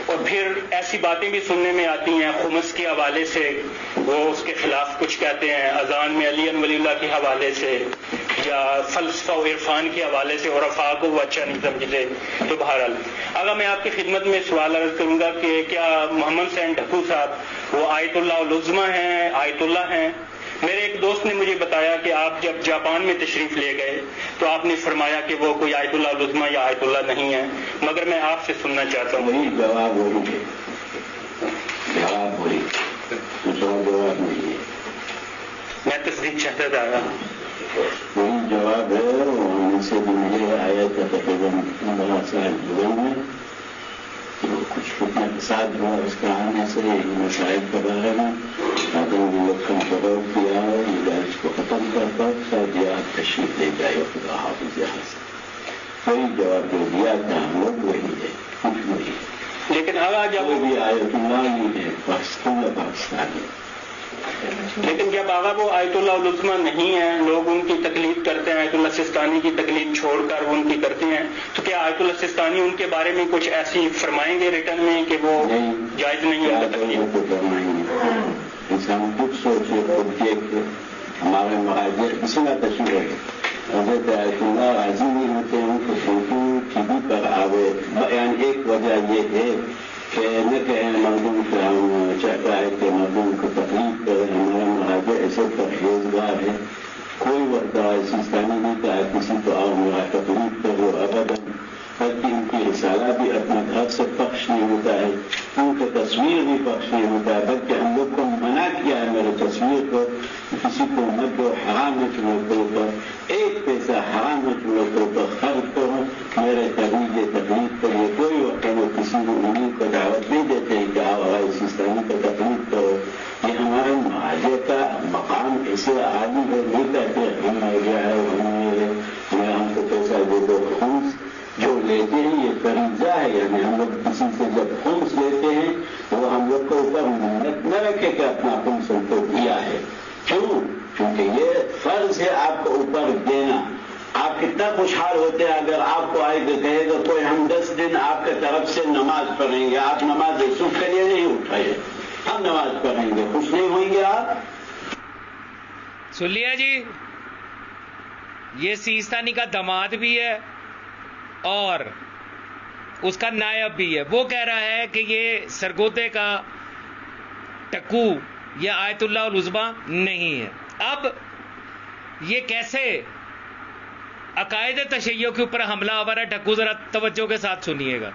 اور پھر ایسی باتیں بھی سننے میں آتی ہیں خمس کے حوالے سے, وہ اس کے خلاف کچھ کہتے ہیں, اذان میں علی ولی اللہ کے حوالے سے, یا فلسفہ و عرفان کے حوالے سے عرفاء کو وہ اچھا نہیں سمجھتے. تو بہرحال اگر میں آپ کی خدمت میں سوال عرض کروں گا کہ کیا محمد حسین ڈھکو صاحب وہ آیت اللہ العظمیٰ ہیں, آیت اللہ ہیں؟ میرے ایک دوست نے مجھے بتایا کہ آپ جب جاپان میں تشریف لے گئے تو آپ نے فرمایا کہ وہ کوئی آیت اللہ العظمیٰ یا آیت اللہ نہیں ہے. مگر میں آپ سے سننا چاہتا ہوں. وہی جواب نہیں ہے, میں تصدیق چاہتا تھا. وہی جواب ہے. ان سے بھی مجھے آیا تھا تقریباً 15 سال میں کچھ فتنہ فساد ہوا, اس کا آنے سے مسائل کے بارے میں کا فروغ کیا اور اس کو ختم کرتا, شاید آپ تشریف لے جائے خدا حافظ. یہاں سے صحیح جواب دے دیا کہ ہم لوگ وہی ہے، کچھ وہی ہے. لیکن آگا جب کوئی بھی آیت اللہ نہیں ہے، پاکستان ہے. لیکن جب آگا وہ آیت اللہ العظمی نہیں ہے، لوگ ان کی تقلید کرتے ہیں، آیت اللہ سستانی کی تقلید چھوڑ کر وہ ان کی کرتے ہیں، تو کیا آیت اللہ سستانی ان کے بارے میں کچھ ایسی فرمائیں گے ریٹرن میں کہ وہ جائز نہیں ہے ان کا تقلید؟ انسان خود سوچے، خود دیکھے. ہمارے مہاجر کسی کا تشریح ہے، حضرت آیت اللہ راضی نہیں ہوتے ہیں کہ فوٹو ٹی وی پر آوے. بیان ایک وجہ یہ ہے کہ نہ کہیں مردوں سے ہم چاہتا ہے کہ مردوں کو تکلیف کریں. ہمارا مہاجر ایسے پرہیزگار ہے، کوئی وقت سستانی نہیں کہا کسی کو آؤ میرا تکلیف کرو ابداً، بلکہ ان کی رسالہ بھی اپنے گھر سے پخش نہیں ہوتا ہے، ان کا تصویر بھی پخش نہیں ہوتا ہے، بلکہ ہم لوگ کو منع کیا ہے میرے تصویر کو کسی کو مت دو، حرام ہے تم لوگ کے اوپر، ایک پیسہ حرام ہے تم لوگ کے اوپر خرچ کرو میرے طریقے تکلیف کریے. کوئی وقت وہ کسی کو انہیں کو دعوت نہیں دیتے ہیں کہ آپ ہمارے سستانی کو تکلیف کرو. یہ ہمارے مہاجر کا مقام ایسے عالی ہے، نہیں کہتے ہم ہو گیا ہے ہم کو پیسہ دے دو. خمس جو لیتے ہیں یہ فریضہ ہے، یعنی ہم لوگ کسی سے جب خمس لیتے ہیں وہ ہم لوگ کو اوپر محنت نہ رکھے کہ اپنا خمس ان کو دیا ہے. کیوں؟ کیونکہ یہ فرض ہے آپ کو اوپر دینا. آپ کتنا خوشحال ہوتے ہیں اگر آپ کو آئے کہ کہے گا کوئی ہم 10 دن آپ کے طرف سے نماز پڑھیں گے، آپ نماز صبح کے لیے نہیں اٹھائے، ہم نماز پڑھیں گے، خوش نہیں ہوئیں گے آپ؟ سن لیا جی، یہ سیستانی کا داماد بھی ہے اور اس کا نائب بھی ہے. وہ کہہ رہا ہے کہ یہ سرگودے کا ٹکو یہ آیت اللہ العظمی نہیں ہے. اب یہ کیسے عقائد تشیع کے اوپر حملہ آور ہے ٹکو؟ ذرا توجہ کے ساتھ سنیے گا.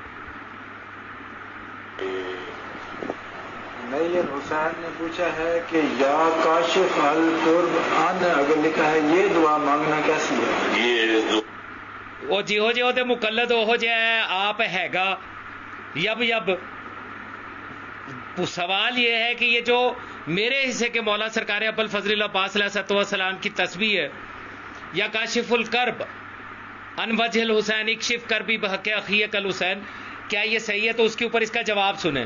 نیر حسین نے پوچھا ہے کہ یا کاشف القرب ان اگر لکھا ہے یہ دعا مانگنا کیسی ہے؟ وہ جیو جیو تے مقلد وہ جہ آپ ہے گا یب یب. سوال یہ ہے کہ یہ جو میرے حصے کے مولا سرکار ابو الفضل عباس علیہ السلام کی تسبیح ہے یا کاشف الکرب ان وجہ الحسین اکشف کربی بحق اخیک الحسین، کیا یہ صحیح ہے؟ تو اس کے اوپر اس کا جواب سنیں.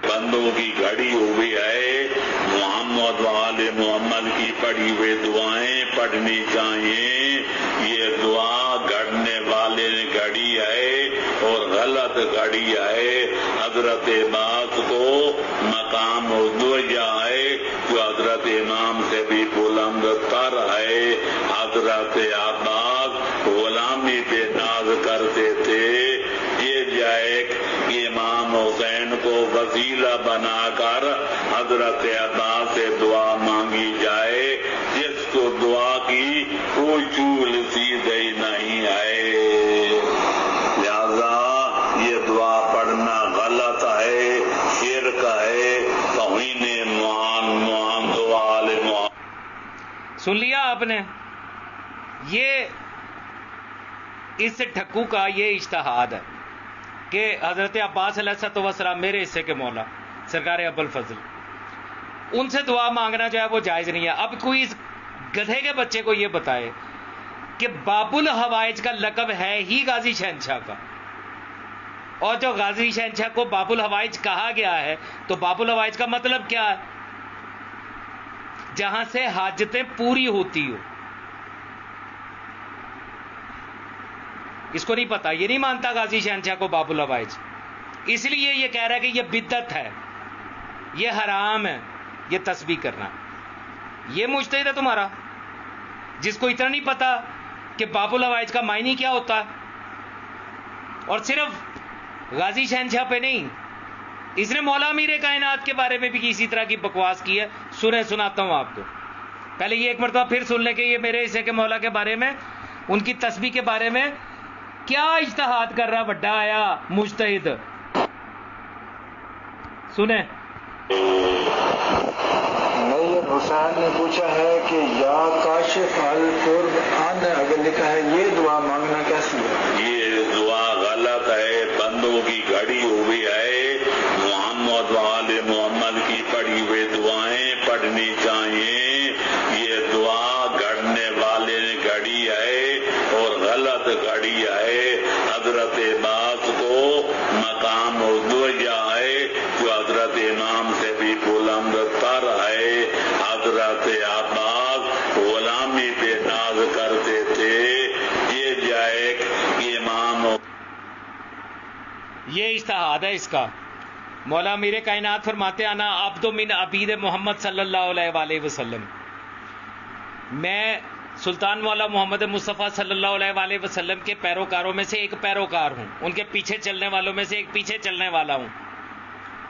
بندوں کی گھڑی ہوئی ہے، محمد وآل محمد کی پڑھی ہوئے دعائیں پڑھنی چاہیے. یہ دعا گھڑنے والے نے گھڑی ہے اور غلط گھڑی ہے. حضرت باز کو مقام دعا ہے جو حضرت امام سے بھی بلند تر ہے. حضرت عباس غلامی پہ ناز کرتے تھے. یہ جائے کہ امام حسین کو وسیلہ بنا کر حضرت عباس سے دعا مانگی جائے جس کو دعا کی کوئی چول سیدھے نہیں ہے. لہذا یہ دعا پڑھنا غلط ہے، شرک ہے، توہین محمد وآل محمد. سن لیا آپ نے؟ یہ اس ٹھکو کا یہ اجتہاد ہے کہ حضرت عباس علیہ السلام میرے حصے کے مولا سرکار ابو الفضل، ان سے دعا مانگنا جو ہے وہ جائز نہیں ہے. اب کوئی اس گدھے کے بچے کو یہ بتائے کہ باب الحوائج کا لقب ہے ہی غازی شہنشاہ کا، اور جو غازی شہنشاہ کو باب الحوائج کہا گیا ہے تو باب الحوائج کا مطلب کیا ہے؟ جہاں سے حاجتیں پوری ہوتی ہو. اس کو نہیں پتا، یہ نہیں مانتا غازی شہنشاہ کو باب الحوائج، اس لیے یہ کہہ رہا ہے کہ یہ بدعت ہے، یہ حرام ہے یہ تسبیح کرنا. یہ مجتہد ہے تمہارا جس کو اتنا نہیں پتا کہ باب الحوائج کا معنی کیا ہوتا ہے. اور صرف غازی شہنشاہ پہ نہیں، اس نے مولا امیر کائنات کے بارے میں بھی اسی طرح کی بکواس کی ہے. سناتا ہوں آپ کو. پہلے یہ ایک مرتبہ پھر سن لیں کہ یہ میرے حصے کے مولا کے بارے میں، ان کی تسبیح کے بارے میں کیا اجتہاد کر رہا بڑا آیا مجتہد. سنیں. نیر حسین نے پوچھا ہے کہ یا کاشف القرب ان اگر لکھا ہے یہ دعا مانگنا کیسی ہے؟ یہ دعا غلط ہے، بندوں کی گھڑی ہوئی ہے. محمد وآل محمد کی پڑھی ہوئے دعائیں پڑھنی چاہیے. یہ دعا گھڑنے والے نے گھڑی ہے اور غلط کو مقام اردویہ ہے جو حضرت امام سے بھی بلند تر ہے. حضرت عباس غلامی پہ ناز کرتے تھے. یہ جائے کہ امام یہ اجتہاد ہے اس کا. مولا امیر کائنات فرماتے ہیں انا عبد من عبید محمد صلی اللہ علیہ وآلہ وسلم. میں سلطان مولا محمد مصطفیٰ صلی اللہ علیہ وآلہ وسلم کے پیروکاروں میں سے ایک پیروکار ہوں. ان کے پیچھے چلنے والوں میں سے ایک پیچھے چلنے والا ہوں.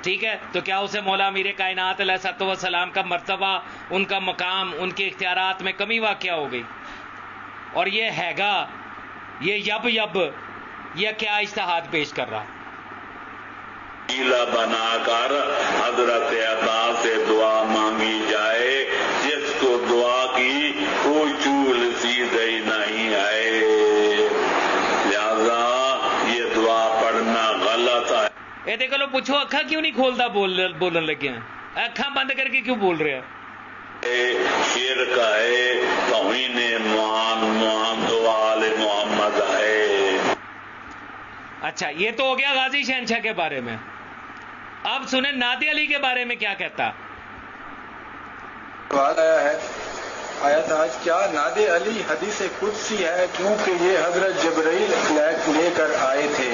ٹھیک ہے. تو کیا اسے مولا امیر کائنات علیہ الصلوۃ والسلام کا مرتبہ، ان کا مقام، ان کے اختیارات میں کمی واقع ہو گئی؟ اور یہ ہے گا، یہ یب یہ کیا اجتہاد پیش کر رہا؟ وسیلہ بنا کر حضرت عباس سے دعا مانگی جائے جس کو دعا کی کوئی چول چیز ہی نہیں ہے. لہذا یہ دعا پڑھنا غلط ہے. یہ دیکھو لو پوچھو اکھا کیوں نہیں کھولتا بولن لگے ہیں؟ اکھا بند کر کے کیوں بول رہے ہیں؟ شرک ہے، توہین محمد وآل محمد ہے. اچھا یہ تو ہو گیا غازی شہنشاہ کے بارے میں. اب سنیں نادی علی کے بارے میں کیا کہتا. سوال آیا ہے آیت آج کیا نادی علی حدیث قدسی ہے کیونکہ یہ حضرت جبرائیل لے کر آئے تھے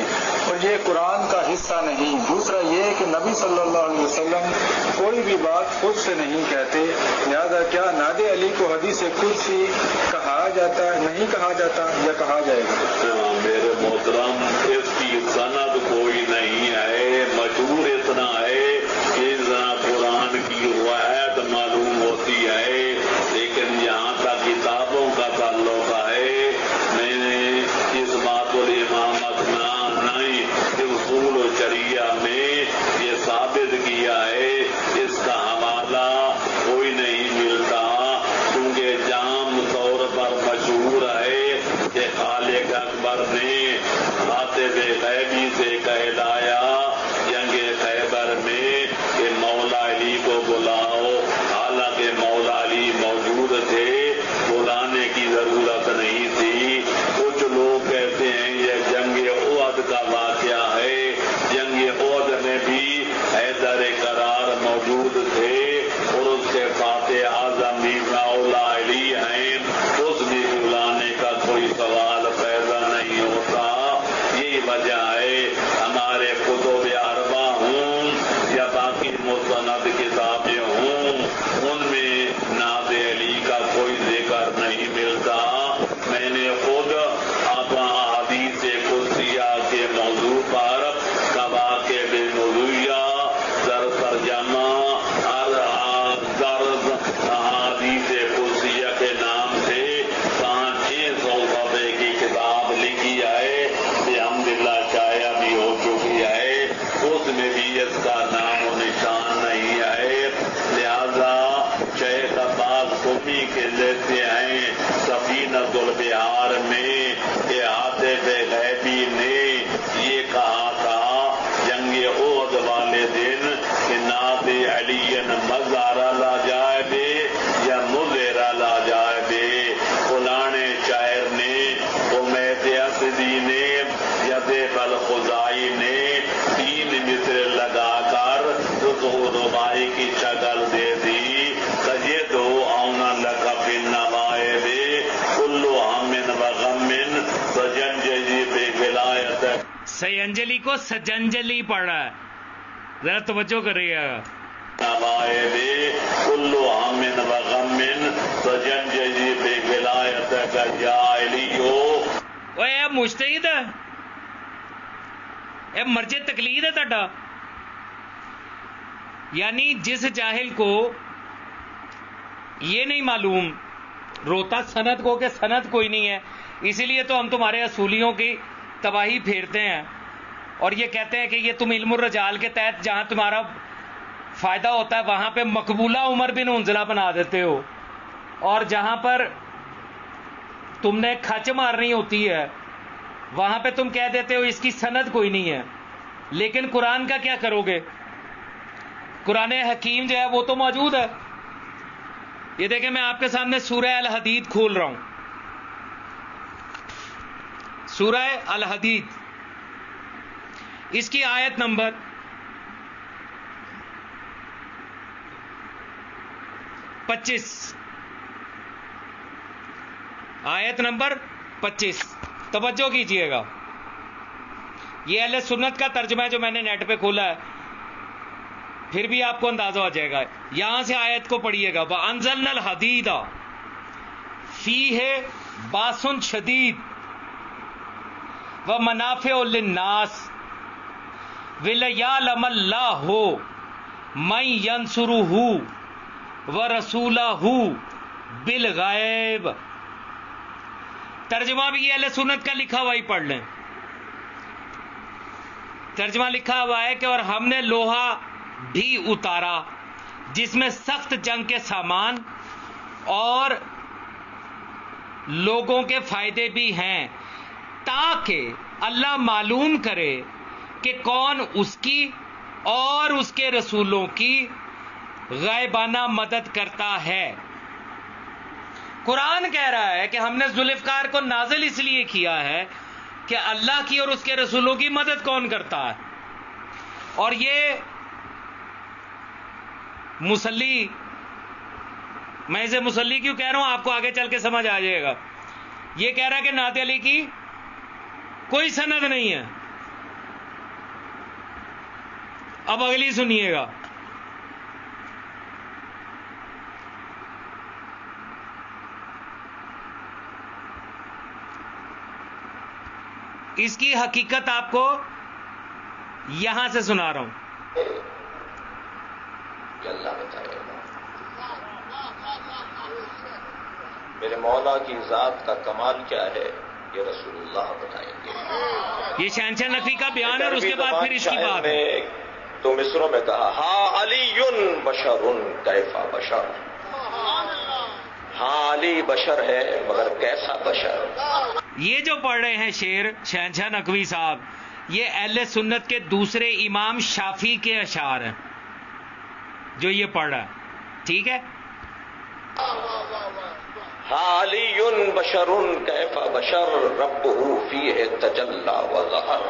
اور یہ قرآن کا حصہ نہیں. دوسرا یہ کہ نبی صلی اللہ علیہ وسلم کوئی بھی بات خود سے نہیں کہتے، لہذا کیا نادی علی کو حدیث قدسی کہا جاتا نہیں کہا جاتا یا کہا جائے گا؟ میرے محترم اس کی سند کوئی نہیں ہے. مشہور اتنا ہے کہ قرآن کی روایت معلوم ہوتی ہے، لیکن یہاں تک کتابوں کا تعلق ہے میں نے اس بات الامامت نہیں کہ اصول و شریعہ میں یہ ثابت کیا ہے. اس کا حوالہ کوئی نہیں ملتا کیونکہ جام طور پر مشہور ہے کہ خالق اکبر نے خاطب غیبی سے کہلایا جنگ خیبر میں کہ مولا علی کو بلاؤ. حالانکہ مولا علی موجود تھے، بلانے کی ضرورت نہیں تھی. کچھ لوگ کہتے ہیں یہ جنگ احد کا واقعہ ہے. جنگ احد میں بھی حیدر قرار موجود تھے اور اس کے فاتح اعظم بھی مولا علی ہیں. اس بھی بلانے کا کوئی سوال پیدا نہیں ہوتا. یہی وجہ ہے ہمارے کتب اربع ہوں یا باقی مستند کتابیں ہوں ان میں ناد علی کا کوئی ذکر نہیں ملتا. میں نے خود احادیث قدسیہ کے موضوع پر کواکب نظریہ در ترجمہ درد احادیث قدسیہ کے نام سے 500 صفحے کی کتاب لکھی ہے. الحمدللہ شائع بھی ہو چکی ہے. اس میں بھی اس کا نام و نشان نہیں ہے. لہذا شیخ عباس قمی کے لیتے ہیں سفینۃ البحار میں کہ حاطب غیبی نے یہ کہا تھا جنگ احد والے دن کہ ناد علی مزارہ لا جائے بے یا مزیرہ لا جائے بے. فلانے شاعر نے حمید اسدی نے یا دیب الخزائی نے 3 مصر لگا کر اس رباعی کی شکل دے دی. سجد اونا لک بالنوائب کل ہم و غم سجنجلی بے ولایت. سینجلی کو سجنجلی پڑھ رہا ہے، ذرا توجہ کریے گا. نوائب کل ہم و غم سجنجلی بے ولایت کا یا علیو. وہ یہ مجتہد ہے، یہ مرجع تقلید ہے تہاڈا. یعنی جس جاہل کو یہ نہیں معلوم روتا سند کو کہ سند کوئی نہیں ہے، اسی لیے تو ہم تمہارے اصولیوں کی تباہی پھیرتے ہیں اور یہ کہتے ہیں کہ یہ تم علم الرجال کے تحت جہاں تمہارا فائدہ ہوتا ہے وہاں پہ مقبولہ عمر بن انزلہ بنا دیتے ہو، اور جہاں پر تم نے کھچ مارنی ہوتی ہے وہاں پہ تم کہہ دیتے ہو اس کی سند کوئی نہیں ہے. لیکن قرآن کا کیا کرو گے؟ قرآن حکیم جو ہے وہ تو موجود ہے. یہ دیکھیں میں آپ کے سامنے سورہ الحدید کھول رہا ہوں. سورہ الحدید اس کی آیت نمبر 25، آیت نمبر 25 توجہ کیجئے گا. یہ اہل سنت کا ترجمہ ہے جو میں نے نیٹ پہ کھولا ہے، پھر بھی آپ کو اندازہ ہو جائے گا. یہاں سے آیت کو پڑھیے گا. وَأَنزَلْنَا الْحَدِيدَ فِيهِ بَأْسٌ شَدِيدٌ وَمَنَافِعُ لِلنَّاسِ وَلِيَعْلَمَ اللَّهُ مَن يَنصُرُهُ وَرَسُولَهُ بِالْغَیبِ. ترجمہ بھی یہ اہل سنت کا لکھا ہوا ہی پڑھ لیں. ترجمہ لکھا ہوا ہے کہ اور ہم نے لوہا بھی اتارا جس میں سخت جنگ کے سامان اور لوگوں کے فائدے بھی ہیں، تاکہ اللہ معلوم کرے کہ کون اس کی اور اس کے رسولوں کی غائبانہ مدد کرتا ہے. قرآن کہہ رہا ہے کہ ہم نے ذوالفقار کو نازل اس لیے کیا ہے کہ اللہ کی اور اس کے رسولوں کی مدد کون کرتا ہے. اور یہ مسلی، میں اسے مسلی کیوں کہہ رہا ہوں آپ کو آگے چل کے سمجھ آ جائے گا. یہ کہہ رہا ہے کہ نعت علی کی کوئی سند نہیں ہے. اب اگلی سنیے گا. اس کی حقیقت آپ کو یہاں سے سنا رہا ہوں. اللہ بتائے گا میرے مولا کی ذات کا کمال کیا ہے، یہ رسول اللہ بتائیں گے. یہ شہنشاہ نقوی کا بیان ہے اور اس کے بعد پھر اس کی بات ہے. تو مصروں میں کہا ہاں علی بشر کیف بشر، ہاں علی بشر ہے مگر کیسا بشر. یہ جو پڑھ رہے ہیں شعر شہنشاہ نقوی صاحب، یہ اہل سنت کے دوسرے امام شافعی کے اشعار ہیں جو یہ پڑھ رہا ہے. ٹھیک ہے. ہاں علی بشر کیف بشر ربہ فیہ تجلی وظہر.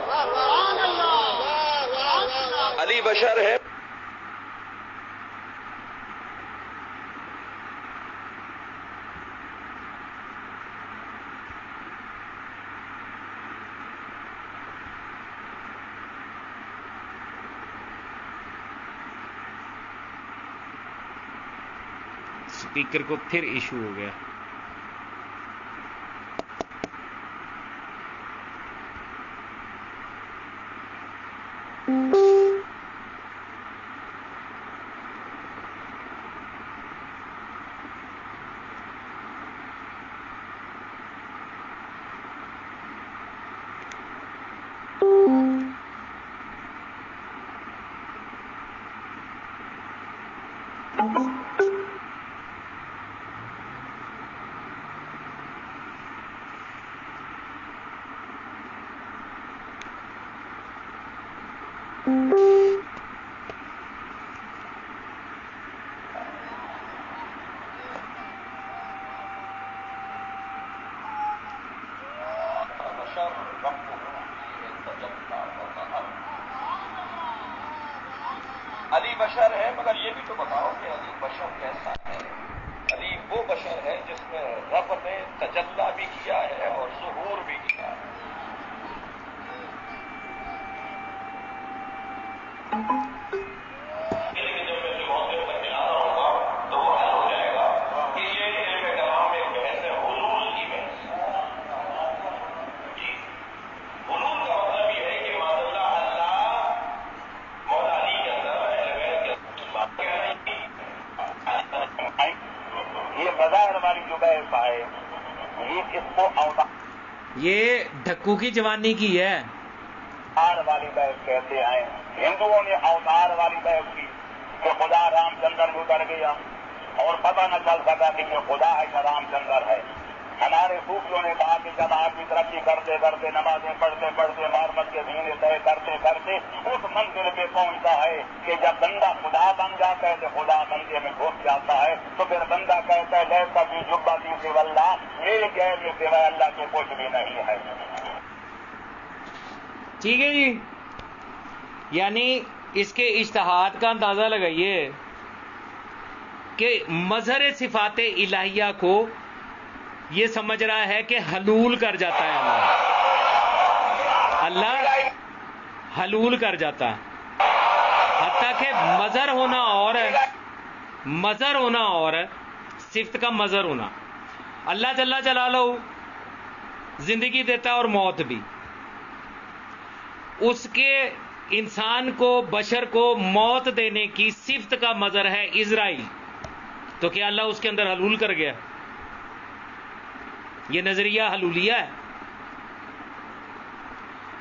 علی بشر ہے اسپیکر کو پھر ایشو ہو گیا. علی بشر ہے مگر یہ بھی تو بتاؤ کہ علی بشر کیسا ہے. علی وہ بشر ہے جس میں رب نے تجلی بھی کیا ہے اور ظہور بھی کیا ہے. یہ ڈھکو کی جوانی کی ہے. اوتار والی بحث کہتے ہیں. ہندوؤں نے اوتار والی بحث کی کہ خدا رام چندر میں اتر گیا اور پتہ نہ چل سکا کہ یہ خدا ہے یا رام چندر ہے. ہمارے صوفیوں نے کہا کہ جب آدمی ترقی کرتے کرتے نمازیں پڑھتے پڑھتے معرفت کے دین طے کرتے کرتے اس منزل پہ پہنچتا ہے کہ جب بندہ خدا بن جاتا ہے تو خدا بندے میں گھس جاتا ہے. تو پھر بندہ کہتا ہے لے کبھی جبا دی سے اللہ میرے غیر میں سوائے اللہ کے کچھ بھی نہیں ہے. ٹھیک ہے جی. یعنی اس کے اجتہاد کا اندازہ لگائیے کہ مظہر صفات الہیہ کو یہ سمجھ رہا ہے کہ حلول کر جاتا ہے اللہ حلول کر جاتا ہے، حتیٰ کہ مظہر ہونا اور صفت کا مظہر ہونا. اللہ جل جلالہ زندگی دیتا ہے اور موت بھی. اس کے انسان کو، بشر کو موت دینے کی صفت کا مظہر ہے اسرائیل. تو کیا اللہ اس کے اندر حلول کر گیا؟ یہ نظریہ حلولیہ ہے.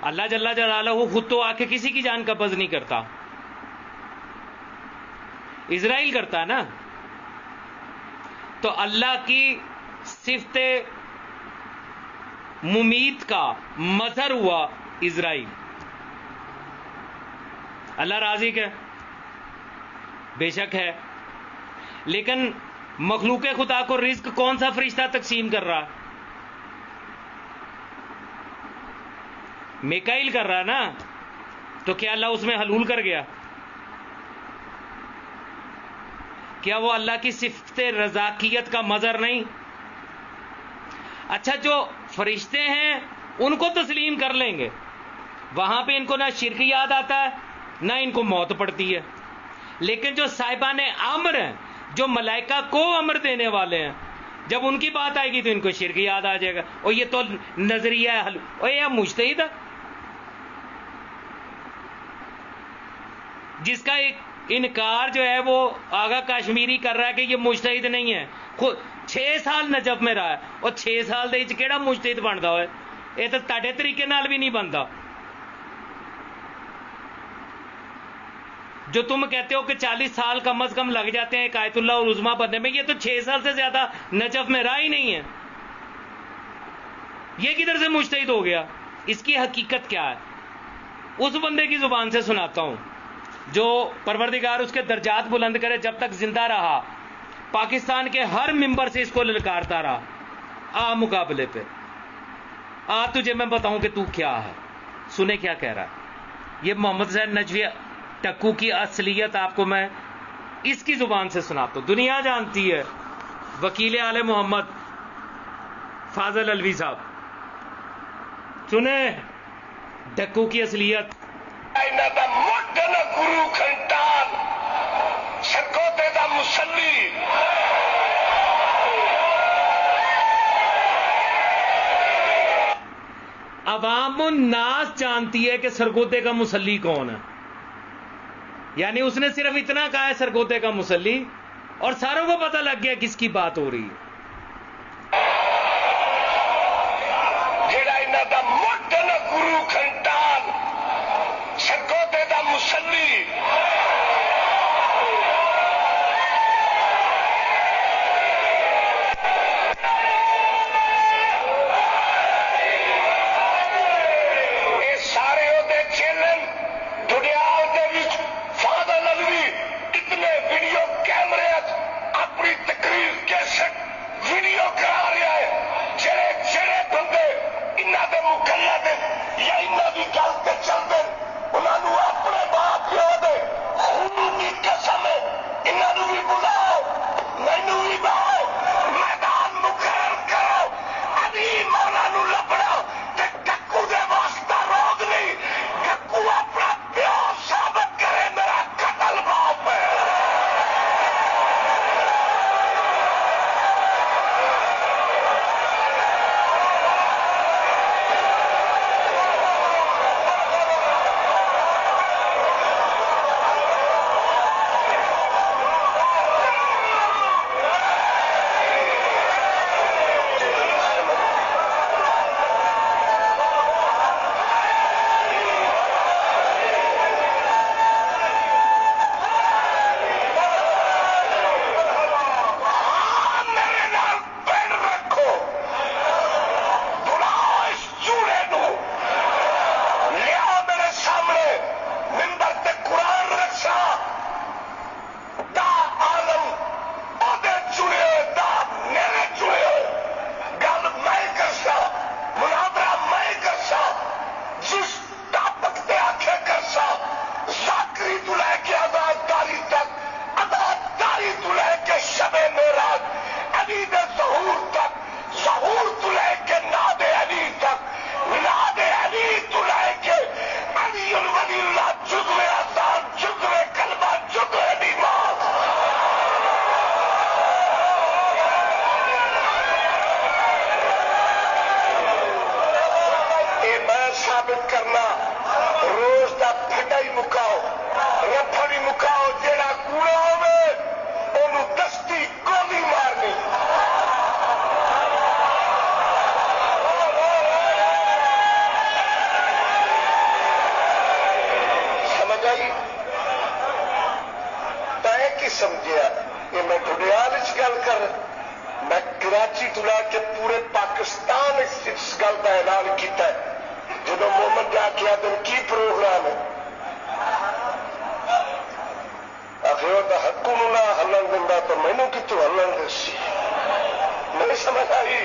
اللہ جل جلالہ خود تو آ کے کسی کی جان قبض نہیں کرتا، اسرائیل کرتا ہے نا. تو اللہ کی صفت ممیت کا مظہر ہوا اسرائیل. اللہ رازق ہے، بے شک ہے، لیکن مخلوق خدا کو رزق کون سا فرشتہ تقسیم کر رہا؟ میکائیل کر رہا نا. تو کیا اللہ اس میں حلول کر گیا؟ کیا وہ اللہ کی صفت رزاقیت کا مظہر نہیں؟ اچھا، جو فرشتے ہیں ان کو تسلیم کر لیں گے، وہاں پہ ان کو نہ شرک یاد آتا ہے نہ ان کو موت پڑتی ہے. لیکن جو صاحبان امر ہیں، جو ملائکہ کو امر دینے والے ہیں، جب ان کی بات آئے گی تو ان کو شرک یاد آ جائے گا. اور یہ تو نظریہ ہے اور یہ مجتہد ہے جس کا ایک انکار جو ہے وہ آغا کشمیری کر رہا ہے کہ یہ مجتہد نہیں ہے. خود 6 سال نجف میں رہا ہے اور 6 سال دے کیڑا مجتہد بنتا ہوئے؟ یہ تو تاڑے طریقے نال بھی نہیں بنتا. جو تم کہتے ہو کہ 40 سال کم از کم لگ جاتے ہیں آیت اللہ اور عظمیٰ بننے میں، یہ تو 6 سال سے زیادہ نجف میں رہا ہی نہیں ہے. یہ کدھر سے مجتہد ہو گیا؟ اس کی حقیقت کیا ہے اس بندے کی زبان سے سناتا ہوں جو پروردگار اس کے درجات بلند کرے. جب تک زندہ رہا پاکستان کے ہر ممبر سے اس کو للکارتا رہا، آ مقابلے پہ آ، تجھے میں بتاؤں کہ تو کیا ہے. سنے کیا کہہ رہا ہے. یہ محمد حسین نجوی ٹکو کی اصلیت آپ کو میں اس کی زبان سے سناتا ہوں. دنیا جانتی ہے. وکیل آل محمد فاضل الوی صاحب، سنیں ڈکو کی اصلیت. گرو کھنٹان سرکوتے دا مسلی عوام الناس جانتی ہے کہ سرگوتے کا مسلی کون ہے. یعنی اس نے صرف اتنا کہا ہے سرگوتے کا مسلی، اور ساروں کو پتہ لگ گیا کس کی بات ہو رہی ہے. جڑا انہاں دا مٹ نہ گرو کھنٹان سرکوتے دا مسلی اے سارے دے چیلن دنیا دے وچ فاضل الوی اتنے ویڈیو کیمرے اپنی تقریر کیسٹ ویڈیو کرا رہا ہے. جڑے بندے انہاں دے مقلد یا انہاں دی گل تے چلدے انہاں نوں اپنے باپ پیو دے ولی اللہ جزوے آسان جزوے کلمہ جزوے نماز. یہ میں ثابت کرنا روز دا پھڈا ہی مکاؤ رفڑ ہی مکاؤ جیڑا کوڑا ہوئے انہوں دستی گولی مارنی. سمجھیا یہ میں ڈڈیال گل کر میں کراچی تو لا کے پورے پاکستان اس گل کا اعلان کیتا ہے. جب مومن جا کے تم کی پروگرام ہے آخر تو حقوں نہ ہلن دینا تو مینو کتوں ہلن دسی نہیں سمجھ آئی.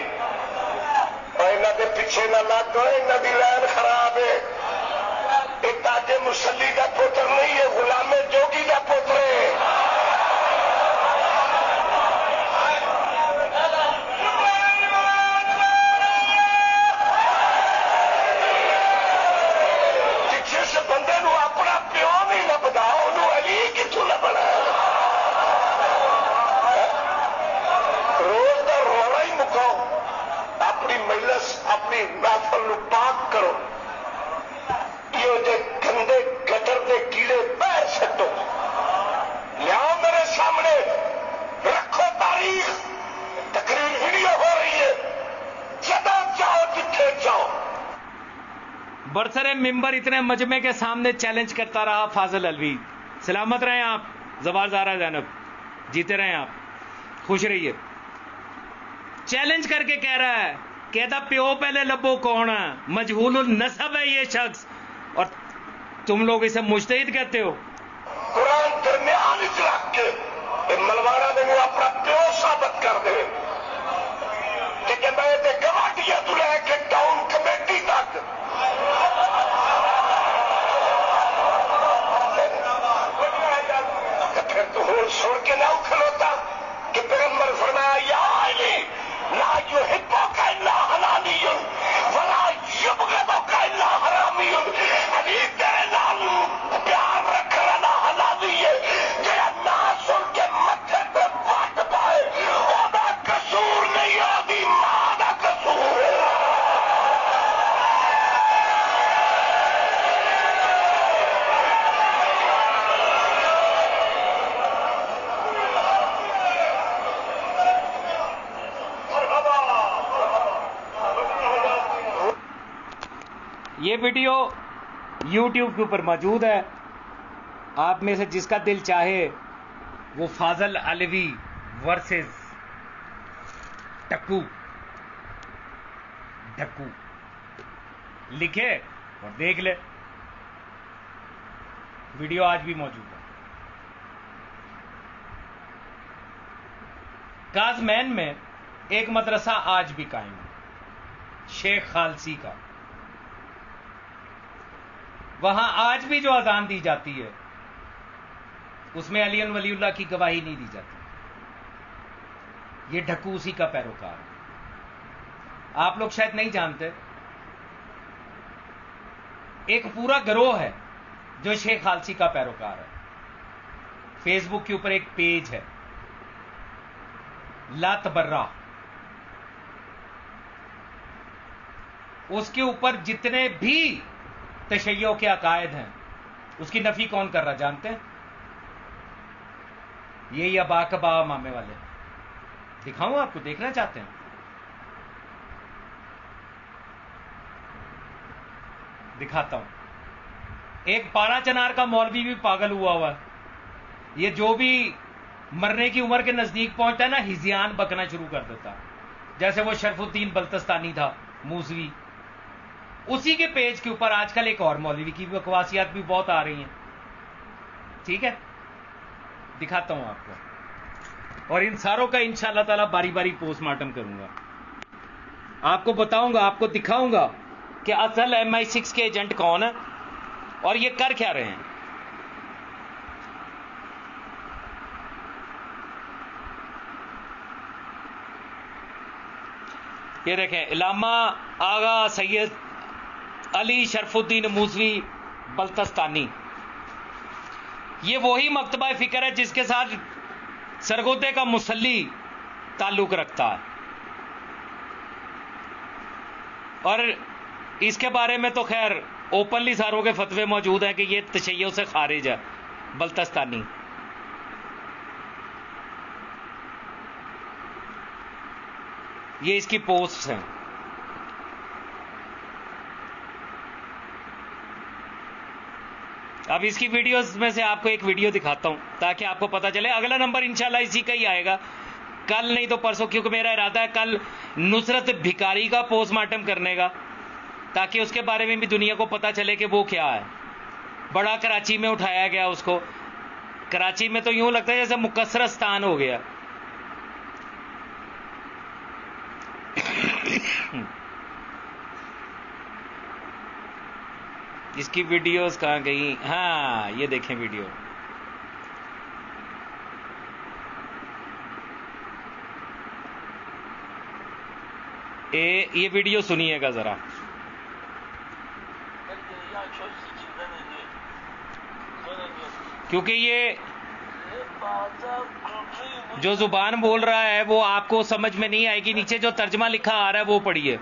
اور یہاں کے پیچھے نہ لگ یہاں کی لائن خراب ہے. یہ تاجے مسلی کا پوتر نہیں ہے غلام جوگی کا پوتر ہے. اپنی محفل نو پاک کرو. یہ گندے گٹر دے کیڑے پیر سٹو لیاؤ میرے سامنے رکھو تاریخ. تقریر ویڈیو ہو رہی ہے جدہ جاؤ جتھے جاؤ. برسر ممبر اتنے مجمع کے سامنے چیلنج کرتا رہا فاضل علوی. سلامت رہیں آپ زوال زارا زینب, جیتے رہیں آپ, خوش رہیے. چیلنج کر کے کہہ رہا ہے کہتا پیو پہلے لبو کون ہے, مجہول النسب ہے یہ شخص, اور تم لوگ اسے مجتہد کہتے ہو. قرآن درمیان رکھ کے ملوانا نے اپنا پیو ثابت کر دے کہ میں گواٹیا تو لے کے ٹاؤن کمیٹی تک پھر تو ہوں سن کے نہ کھلوتا کہ پیغمبر فرمایا یا علی لا يحبك الا حلالي ولا يبغضك الا حرامي. علی تیرے نال پیار رکھنا نہ حلالی ہے جڑا نہ سن کے متھے پہ وٹ پائے وہ قصور نہیں آدھی ماں دا قصور ہے. یہ ویڈیو یوٹیوب کے اوپر موجود ہے. آپ میں سے جس کا دل چاہے وہ فاضل علوی ورسز ڈکو لکھے اور دیکھ لے. ویڈیو آج بھی موجود ہے. کازمین میں ایک مدرسہ آج بھی قائم ہے, شیخ خالصی کا. وہاں آج بھی جو اذان دی جاتی ہے اس میں علی ولی اللہ کی گواہی نہیں دی جاتی. یہ ڈھکو اسی کا پیروکار ہے. آپ لوگ شاید نہیں جانتے, ایک پورا گروہ ہے جو شیخ خالصی کا پیروکار ہے. فیس بک کے اوپر ایک پیج ہے لا تبرہ, اس کے اوپر جتنے بھی تشیع کے عقائد ہیں اس کی نفی کون کر رہا جانتے ہیں؟ یہی ابا کبا مامے والے. دکھاؤں آپ کو, دیکھنا چاہتے ہیں؟ دکھاتا ہوں. ایک پاڑا چنار کا مولوی بھی پاگل ہوا ہے. یہ جو بھی مرنے کی عمر کے نزدیک پہنچتا ہے نا ہزیان بکنا شروع کر دیتا, جیسے وہ شرف الدین بلتستانی تھا موسوی. اسی کے پیج کے اوپر آج کل ایک اور مولوی کی بکواسیات بھی بہت آ رہی ہیں. ٹھیک ہے, دکھاتا ہوں آپ کو, اور ان ساروں کا انشاءاللہ تعالی باری باری پوسٹ مارٹم کروں گا. آپ کو بتاؤں گا, آپ کو دکھاؤں گا کہ اصل MI6 کے ایجنٹ کون ہے اور یہ کر کیا رہے ہیں. یہ دیکھیں, علامہ آغا سید علی شرف الدین موسوی بلتستانی. یہ وہی مکتبہ فکر ہے جس کے ساتھ سرگودے کا مسلی تعلق رکھتا ہے، اور اس کے بارے میں تو خیر اوپنلی ساروں کے فتوے موجود ہیں کہ یہ تشیع سے خارج ہے بلتستانی. یہ اس کی پوسٹ ہیں. اب اس کی ویڈیوز میں سے آپ کو ایک ویڈیو دکھاتا ہوں تاکہ آپ کو پتا چلے. اگلا نمبر انشاءاللہ اسی کا ہی آئے گا، کل نہیں تو پرسوں، کیونکہ میرا ارادہ ہے کل نصرت بھکاری کا پوسٹ مارٹم کرنے کا، تاکہ اس کے بارے میں بھی دنیا کو پتا چلے کہ وہ کیا ہے. بڑا کراچی میں اٹھایا گیا اس کو. کراچی میں تو یوں لگتا ہے جیسے مکسرستان ہو گیا. اس کی ویڈیوز کہاں گئی؟ ہاں یہ دیکھیں ویڈیو. یہ ویڈیو سنیے گا ذرا. کیونکہ یہ جو زبان بول رہا ہے وہ آپ کو سمجھ میں نہیں آئے گی. نیچے جو ترجمہ لکھا آ رہا ہے وہ پڑھیے.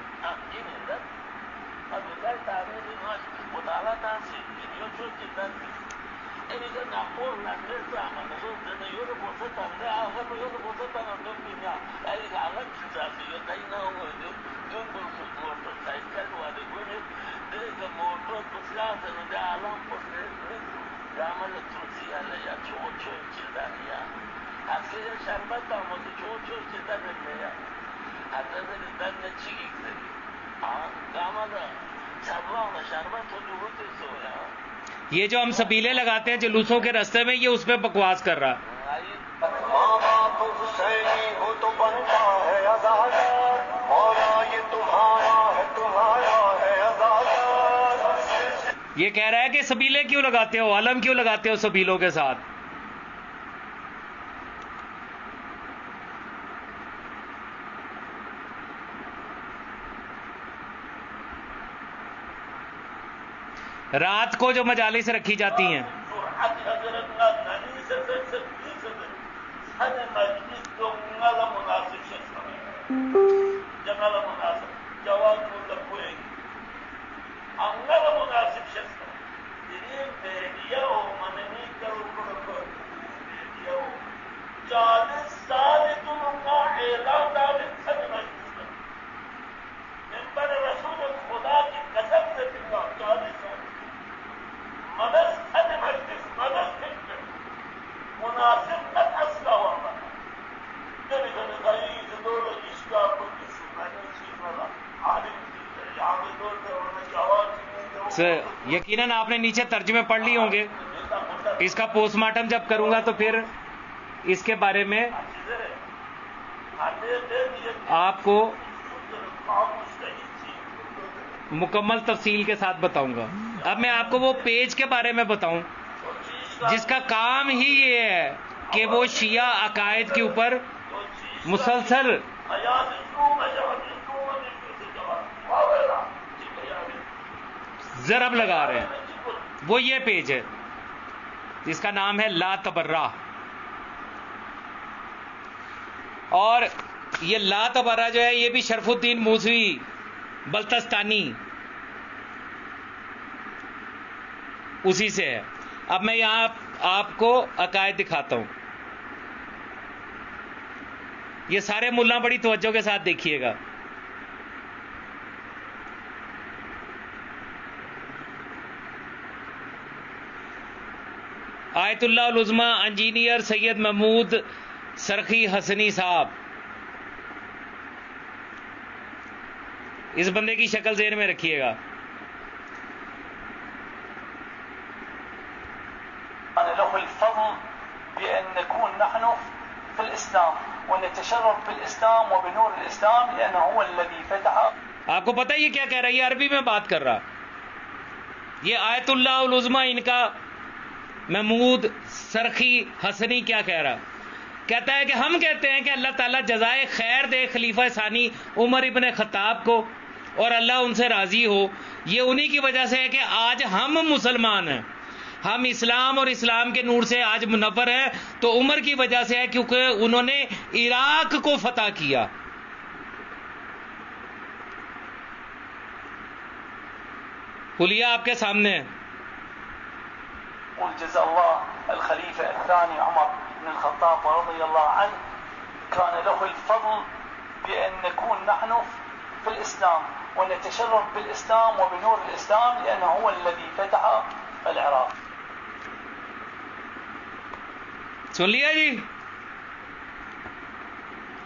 یہ جو ہم سبیلے لگاتے ہیں جلوسوں کے راستے میں، یہ اس پہ بکواس کر رہا. یہ کہہ رہا ہے کہ سبیلے کیوں لگاتے ہو، علم کیوں لگاتے ہو سبیلوں کے ساتھ. رات کو جو مجالس رکھی جاتی ہیں، یقیناً آپ نے نیچے ترجمے پڑھ لی ہوں گے. اس کا پوسٹ مارٹم جب کروں گا تو پھر اس کے بارے میں آپ کو مکمل تفصیل کے ساتھ بتاؤں گا. اب میں آپ کو وہ پیج کے بارے میں بتاؤں جس کا کام ہی یہ ہے کہ وہ شیعہ عقائد کے اوپر مسلسل ضرب لگا رہے ہیں. وہ یہ پیج ہے جس کا نام ہے لا تبرہ. اور یہ لا تبرہ جو ہے یہ بھی شرف الدین موسوی بلتستانی اسی سے ہے. اب میں یہاں آپ کو عقائد دکھاتا ہوں. یہ سارے ملا بڑی توجہ کے ساتھ دیکھیے گا. آیت اللہ العظمی انجینئر سید محمود سرخی حسنی صاحب، اس بندے کی شکل ذہن میں رکھیے گا. له الفضل بأن نكون نحن في الإسلام ونتشرف بالإسلام وبنور الإسلام لأنه هو الذي فتح. آپ کو پتہ ہے یہ کیا کہہ رہا ہے؟ یہ عربی میں بات کر رہا. یہ آیت اللہ العظمی ان کا محمود سرخی حسنی کیا کہہ رہا؟ کہتا ہے کہ ہم کہتے ہیں کہ اللہ تعالیٰ جزائے خیر دے خلیفہ ثانی عمر ابن خطاب کو اور اللہ ان سے راضی ہو. یہ انہی کی وجہ سے ہے کہ آج ہم مسلمان ہیں, ہم اسلام اور اسلام کے نور سے آج منور ہیں. تو عمر کی وجہ سے ہے کیونکہ انہوں نے عراق کو فتح کیا. حلیہ آپ کے سامنے ہے. جزا اللہ الخلیفہ الثانی عمر بن الخطاب رضی اللہ عنہ كان له الفضل بأن نكون نحن في الإسلام ونتشرف بالإسلام وبنور الإسلام لأنه هو الذي فتح العراق. سن لیا جی,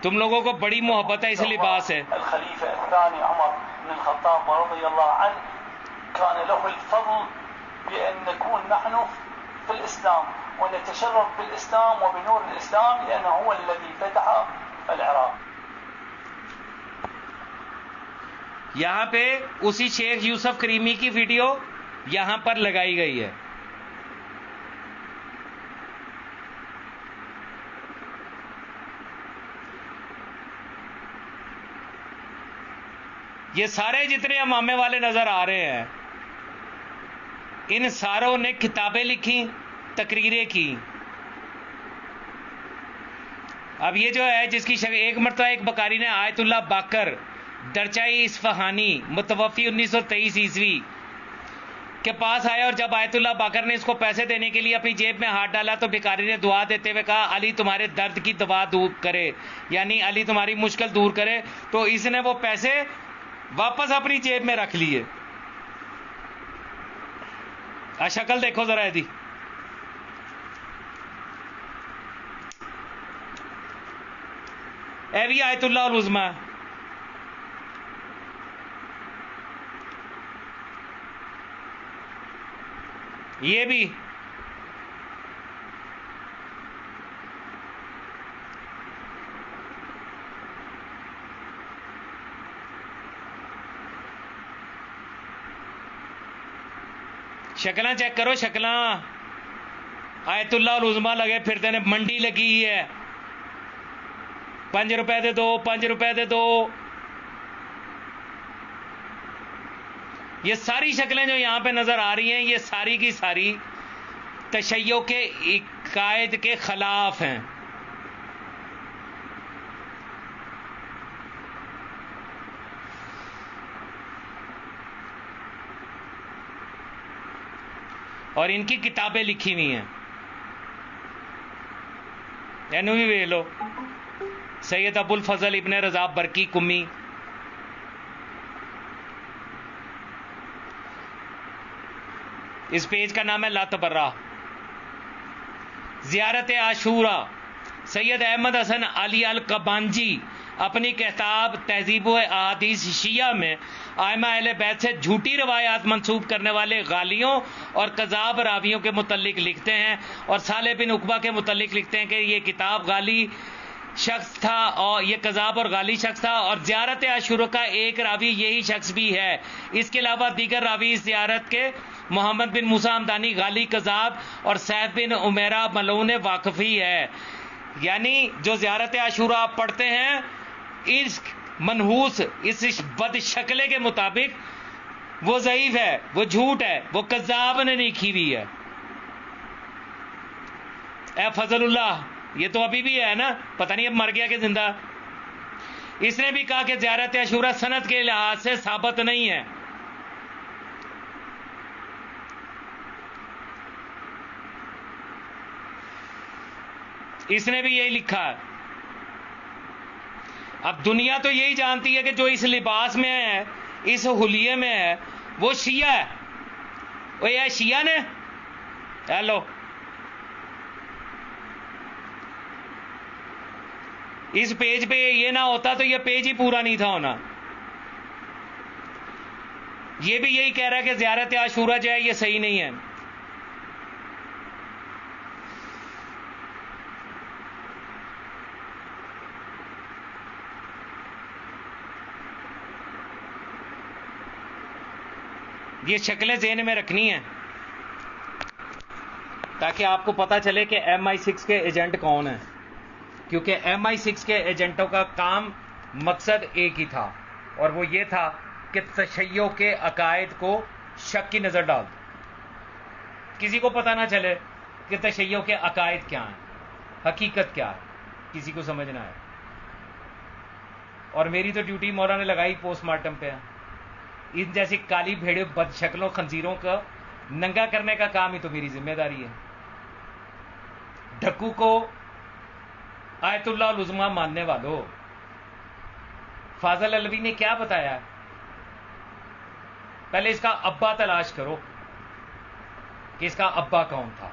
تم لوگوں کو بڑی محبت ہے اس لباس ہے. الخلیفہ الثانی عمر بن الخطاب رضی اللہ عنہ كان له الفضل بأن نكون نحن في الإسلام ونتشرف بالإسلام وبنور الإسلام لأنه هو الذي فتح العراق. یہاں پہ اسی شیخ یوسف کریمی کی ویڈیو یہاں پر لگائی گئی ہے. یہ سارے جتنے امامے والے نظر آ رہے ہیں, ان ساروں نے کتابیں لکھی, تقریریں کی. اب یہ جو ہے جس کی ایک مرتبہ ایک بکاری نے آیت اللہ باقر درچائی اصفہانی متوفی 1923 عیسوی کے پاس آیا, اور جب آیت اللہ باقر نے اس کو پیسے دینے کے لیے اپنی جیب میں ہاتھ ڈالا تو بھکاری نے دعا دیتے ہوئے کہا علی تمہارے درد کی دوا دور کرے, یعنی علی تمہاری مشکل دور کرے. تو اس نے وہ پیسے واپس اپنی جیب میں رکھ لیے. شکل دیکھو ذرا ایدی. اے بھی آیت اللہ العظمی, یہ بھی شکلاں چیک کرو, شکلاں آیت اللہ العظمی لگے پھرتے نے. منڈی لگی ہے, 5 روپے دے دو, 5 روپے دے دو. یہ ساری شکلیں جو یہاں پہ نظر آ رہی ہیں یہ ساری کی ساری تشیع کے عقائد کے خلاف ہیں. اور ان کی کتابیں لکھی ہوئی ہیں. اینو بھی ویکھ لو, سید ابو الفضل ابن رضا برکی کمی. اس پیج کا نام ہے لا تبرہ. زیارت عاشورہ, سید احمد حسن علی القبانجی اپنی کتاب تہذیب و احادیث شیعہ میں ائمہ اہل بیت سے جھوٹی روایات منسوب کرنے والے غالیوں اور کذاب راویوں کے متعلق لکھتے ہیں, اور صالح بن عقبہ کے متعلق لکھتے ہیں کہ یہ کتاب غالی شخص تھا, اور یہ کذاب اور غالی شخص تھا, اور زیارت عاشورہ کا ایک راوی یہی شخص بھی ہے. اس کے علاوہ دیگر راوی اس زیارت کے محمد بن موسیٰ ہمدانی غالی کذاب اور سید بن عمیرہ ملعون واقفی ہے. یعنی جو زیارت عاشورہ آپ پڑھتے ہیں اس منحوس اس بد شکلے کے مطابق وہ ضعیف ہے, وہ جھوٹ ہے, وہ کذاب نے لکھی ہوئی ہے. اے فضل اللہ, یہ تو ابھی بھی ہے نا, پتہ نہیں اب مر گیا کہ زندہ. اس نے بھی کہا کہ زیارت عاشورہ سند کے لحاظ سے ثابت نہیں ہے. اس نے بھی یہی لکھا ہے. اب دنیا تو یہی جانتی ہے کہ جو اس لباس میں ہے, اس حلیے میں ہے, وہ شیعہ ہے. وہ یہ شیعہ نے ہیلو اس پیج پہ یہ نہ ہوتا تو یہ پیج ہی پورا نہیں تھا ہونا. یہ بھی یہی کہہ رہا ہے کہ زیارت عاشورہ جو ہے یہ صحیح نہیں ہے. یہ شکلیں ذہن میں رکھنی ہیں تاکہ آپ کو پتا چلے کہ MI6 کے ایجنٹ کون ہیں, کیونکہ MI6 کے ایجنٹوں کا کام مقصد ایک ہی تھا, اور وہ یہ تھا کہ تشیع کے عقائد کو شک کی نظر ڈال دو، کسی کو پتہ نہ چلے کہ تشیع کے عقائد کیا ہیں، حقیقت کیا ہے، کسی کو سمجھنا ہے. اور میری تو ڈیوٹی مولا نے لگائی پوسٹ مارٹم پہ ہے. ان جیسی کالی بھیڑے بد شکلوں خنزیروں کا ننگا کرنے کا کام ہی تو میری ذمہ داری ہے. ڈھکو کو آیت اللہ العظمیٰ ماننے والوں، فاضل علوی نے کیا بتایا ہے؟ پہلے اس کا ابا تلاش کرو کہ اس کا ابا کون تھا.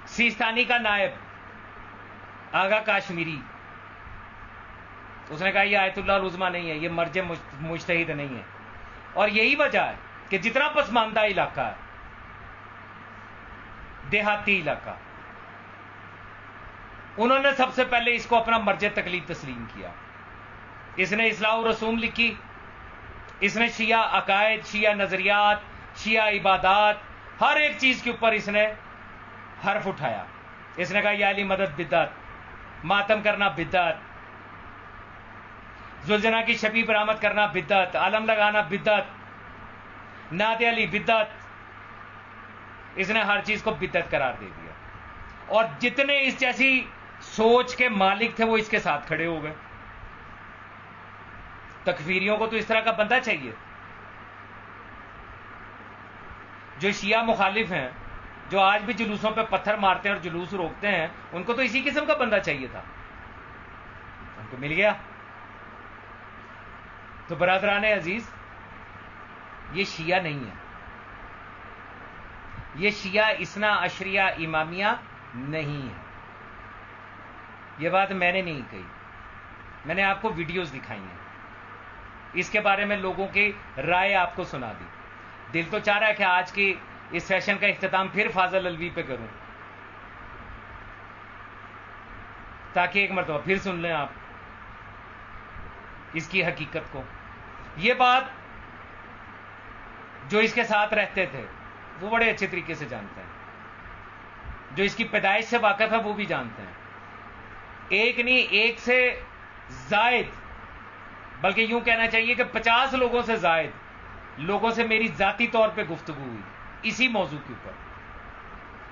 سیستانی کا نائب آغا کاشمیری، اس نے کہا یہ آیت اللہ العظمیٰ نہیں ہے، یہ مرج مجتہد نہیں ہے. اور یہی وجہ ہے کہ جتنا پسماندہ علاقہ ہے، دیہاتی علاقہ، انہوں نے سب سے پہلے اس کو اپنا مرجع تقلید تسلیم کیا. اس نے اصلاح الرسوم لکھی، اس نے شیعہ عقائد، شیعہ نظریات، شیعہ عبادات، ہر ایک چیز کے اوپر اس نے حرف اٹھایا. اس نے کہا یا علی مدد بدعت، ماتم کرنا بدعت، ذوالجناح کی شبیہ برآمد کرنا بدعت، علم لگانا بدعت، نعت علی بدعت. اس نے ہر چیز کو بدعت قرار دے دیا. اور جتنے اس جیسی سوچ کے مالک تھے وہ اس کے ساتھ کھڑے ہو گئے. تکفیریوں کو تو اس طرح کا بندہ چاہیے. جو شیعہ مخالف ہیں، جو آج بھی جلوسوں پہ پتھر مارتے ہیں اور جلوس روکتے ہیں، ان کو تو اسی قسم کا بندہ چاہیے تھا. ان کو مل گیا. تو برادران عزیز، یہ شیعہ نہیں ہے، یہ شیعہ اثنا عشریہ امامیہ نہیں ہے. یہ بات میں نے نہیں کہی، میں نے آپ کو ویڈیوز دکھائی ہیں، اس کے بارے میں لوگوں کی رائے آپ کو سنا دی. دل تو چاہ رہا ہے کہ آج کی اس سیشن کا اختتام پھر فاضل علوی پہ کروں، تاکہ ایک مرتبہ پھر سن لیں آپ اس کی حقیقت کو. یہ بات جو اس کے ساتھ رہتے تھے وہ بڑے اچھے طریقے سے جانتے ہیں، جو اس کی پیدائش سے واقف ہے وہ بھی جانتے ہیں. ایک نہیں، ایک سے زائد، بلکہ یوں کہنا چاہیے کہ 50 لوگوں سے زائد لوگوں سے میری ذاتی طور پہ گفتگو ہوئی اسی موضوع کے اوپر.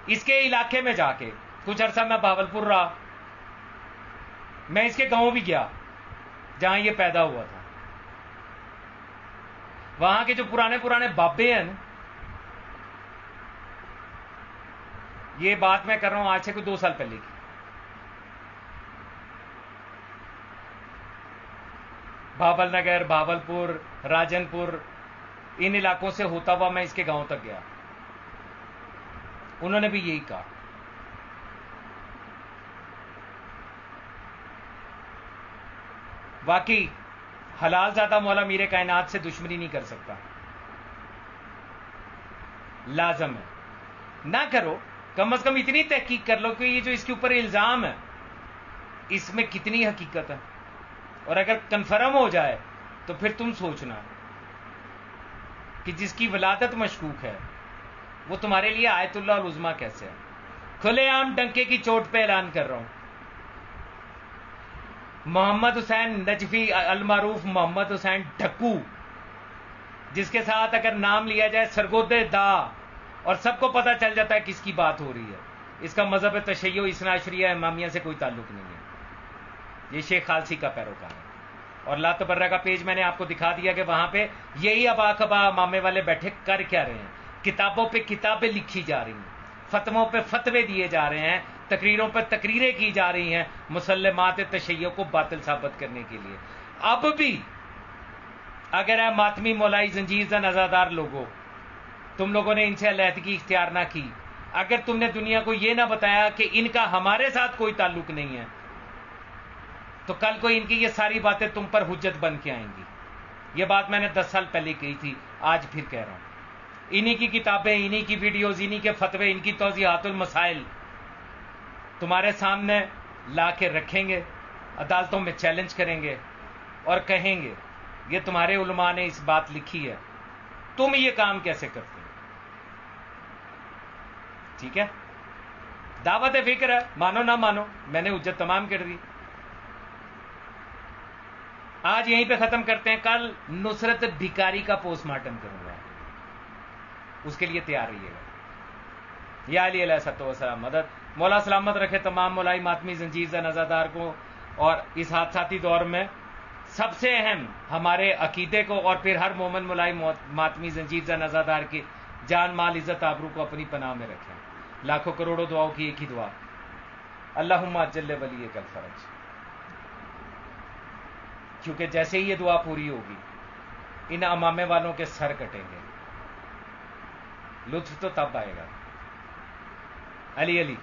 اس کے علاقے میں جا کے کچھ عرصہ میں بہاولپور رہا، میں اس کے گاؤں بھی گیا جہاں یہ پیدا ہوا تھا. وہاں کے جو پرانے بابے ہیں، یہ بات میں کر رہا ہوں آج سے کوئی 2 سال پہلے کی، بھاول نگر، بھاولپور، راجن پور، ان علاقوں سے ہوتا ہوا میں اس کے گاؤں تک گیا. انہوں نے بھی یہی کہا. واقعی حلال زادہ مولا میر کائنات سے دشمنی نہیں کر سکتا. لازم ہے نہ کرو، کم از کم اتنی تحقیق کر لو کہ یہ جو اس کے اوپر الزام ہے اس میں کتنی حقیقت ہے. اور اگر کنفرم ہو جائے تو پھر تم سوچنا کہ جس کی ولادت مشکوک ہے وہ تمہارے لیے آیت اللہ العظمیٰ کیسے ہے. کھلے عام ڈنکے کی چوٹ پہ اعلان کر رہا ہوں، محمد حسین نجفی المعروف محمد حسین ڈھکو، جس کے ساتھ اگر نام لیا جائے سرگودے دا اور سب کو پتہ چل جاتا ہے کس کی بات ہو رہی ہے، اس کا مذہب تشیع اثنا عشریہ امامیہ سے کوئی تعلق نہیں ہے. یہ شیخ خالصی کا پیروکار ہے. اور لا تبرہ کا پیج میں نے آپ کو دکھا دیا کہ وہاں پہ یہی ابا خبا مامے والے بیٹھے کر کیا رہے ہیں. کتابوں پہ کتابیں لکھی جا رہی ہیں، فتووں پہ فتوے دیے جا رہے ہیں، تقریروں پہ تقریریں کی جا رہی ہیں مسلمات تشیع کو باطل ثابت کرنے کے لیے. اب بھی اگر ہے ماتمی مولائی زنجیر زن ازادار لوگوں، تم لوگوں نے ان سے علیحدگی اختیار نہ کی، اگر تم نے دنیا کو یہ نہ بتایا کہ ان کا ہمارے ساتھ کوئی تعلق نہیں ہے، تو کل کو ان کی یہ ساری باتیں تم پر حجت بن کے آئیں گی. یہ بات میں نے 10 سال پہلے کہی تھی، آج پھر کہہ رہا ہوں. انہی کی کتابیں، انہی کی ویڈیوز، انہی کے فتوے، ان کی توضیحات المسائل تمہارے سامنے لا کے رکھیں گے، عدالتوں میں چیلنج کریں گے اور کہیں گے یہ تمہارے علماء نے اس بات لکھی ہے، تم یہ کام کیسے کرتے ہو. ٹھیک ہے، دعوت فکر ہے، مانو نہ مانو، میں نے حجت تمام کر دی. آج یہیں پہ ختم کرتے ہیں. کل نصرت بھکاری کا پوسٹ مارٹم کروں گا, اس کے لیے تیار رہیے گا. یا علی علیہ السلام مدد. مولا سلامت رکھے تمام مولائی ماتمی زنجیر زن ازادار کو, اور اس حادثاتی دور میں سب سے اہم ہمارے عقیدے کو, اور پھر ہر مومن مولائی ماتمی زنجیر زن ازادار کی جان مال عزت آبرو کو اپنی پناہ میں رکھیں. لاکھوں کروڑوں دعاؤں کی ایک ہی دعا, اللہم اجل ولی کل فرج. کیونکہ جیسے ہی یہ دعا پوری ہوگی ان امامے والوں کے سر کٹیں گے. لطف تو تب آئے گا. علی علی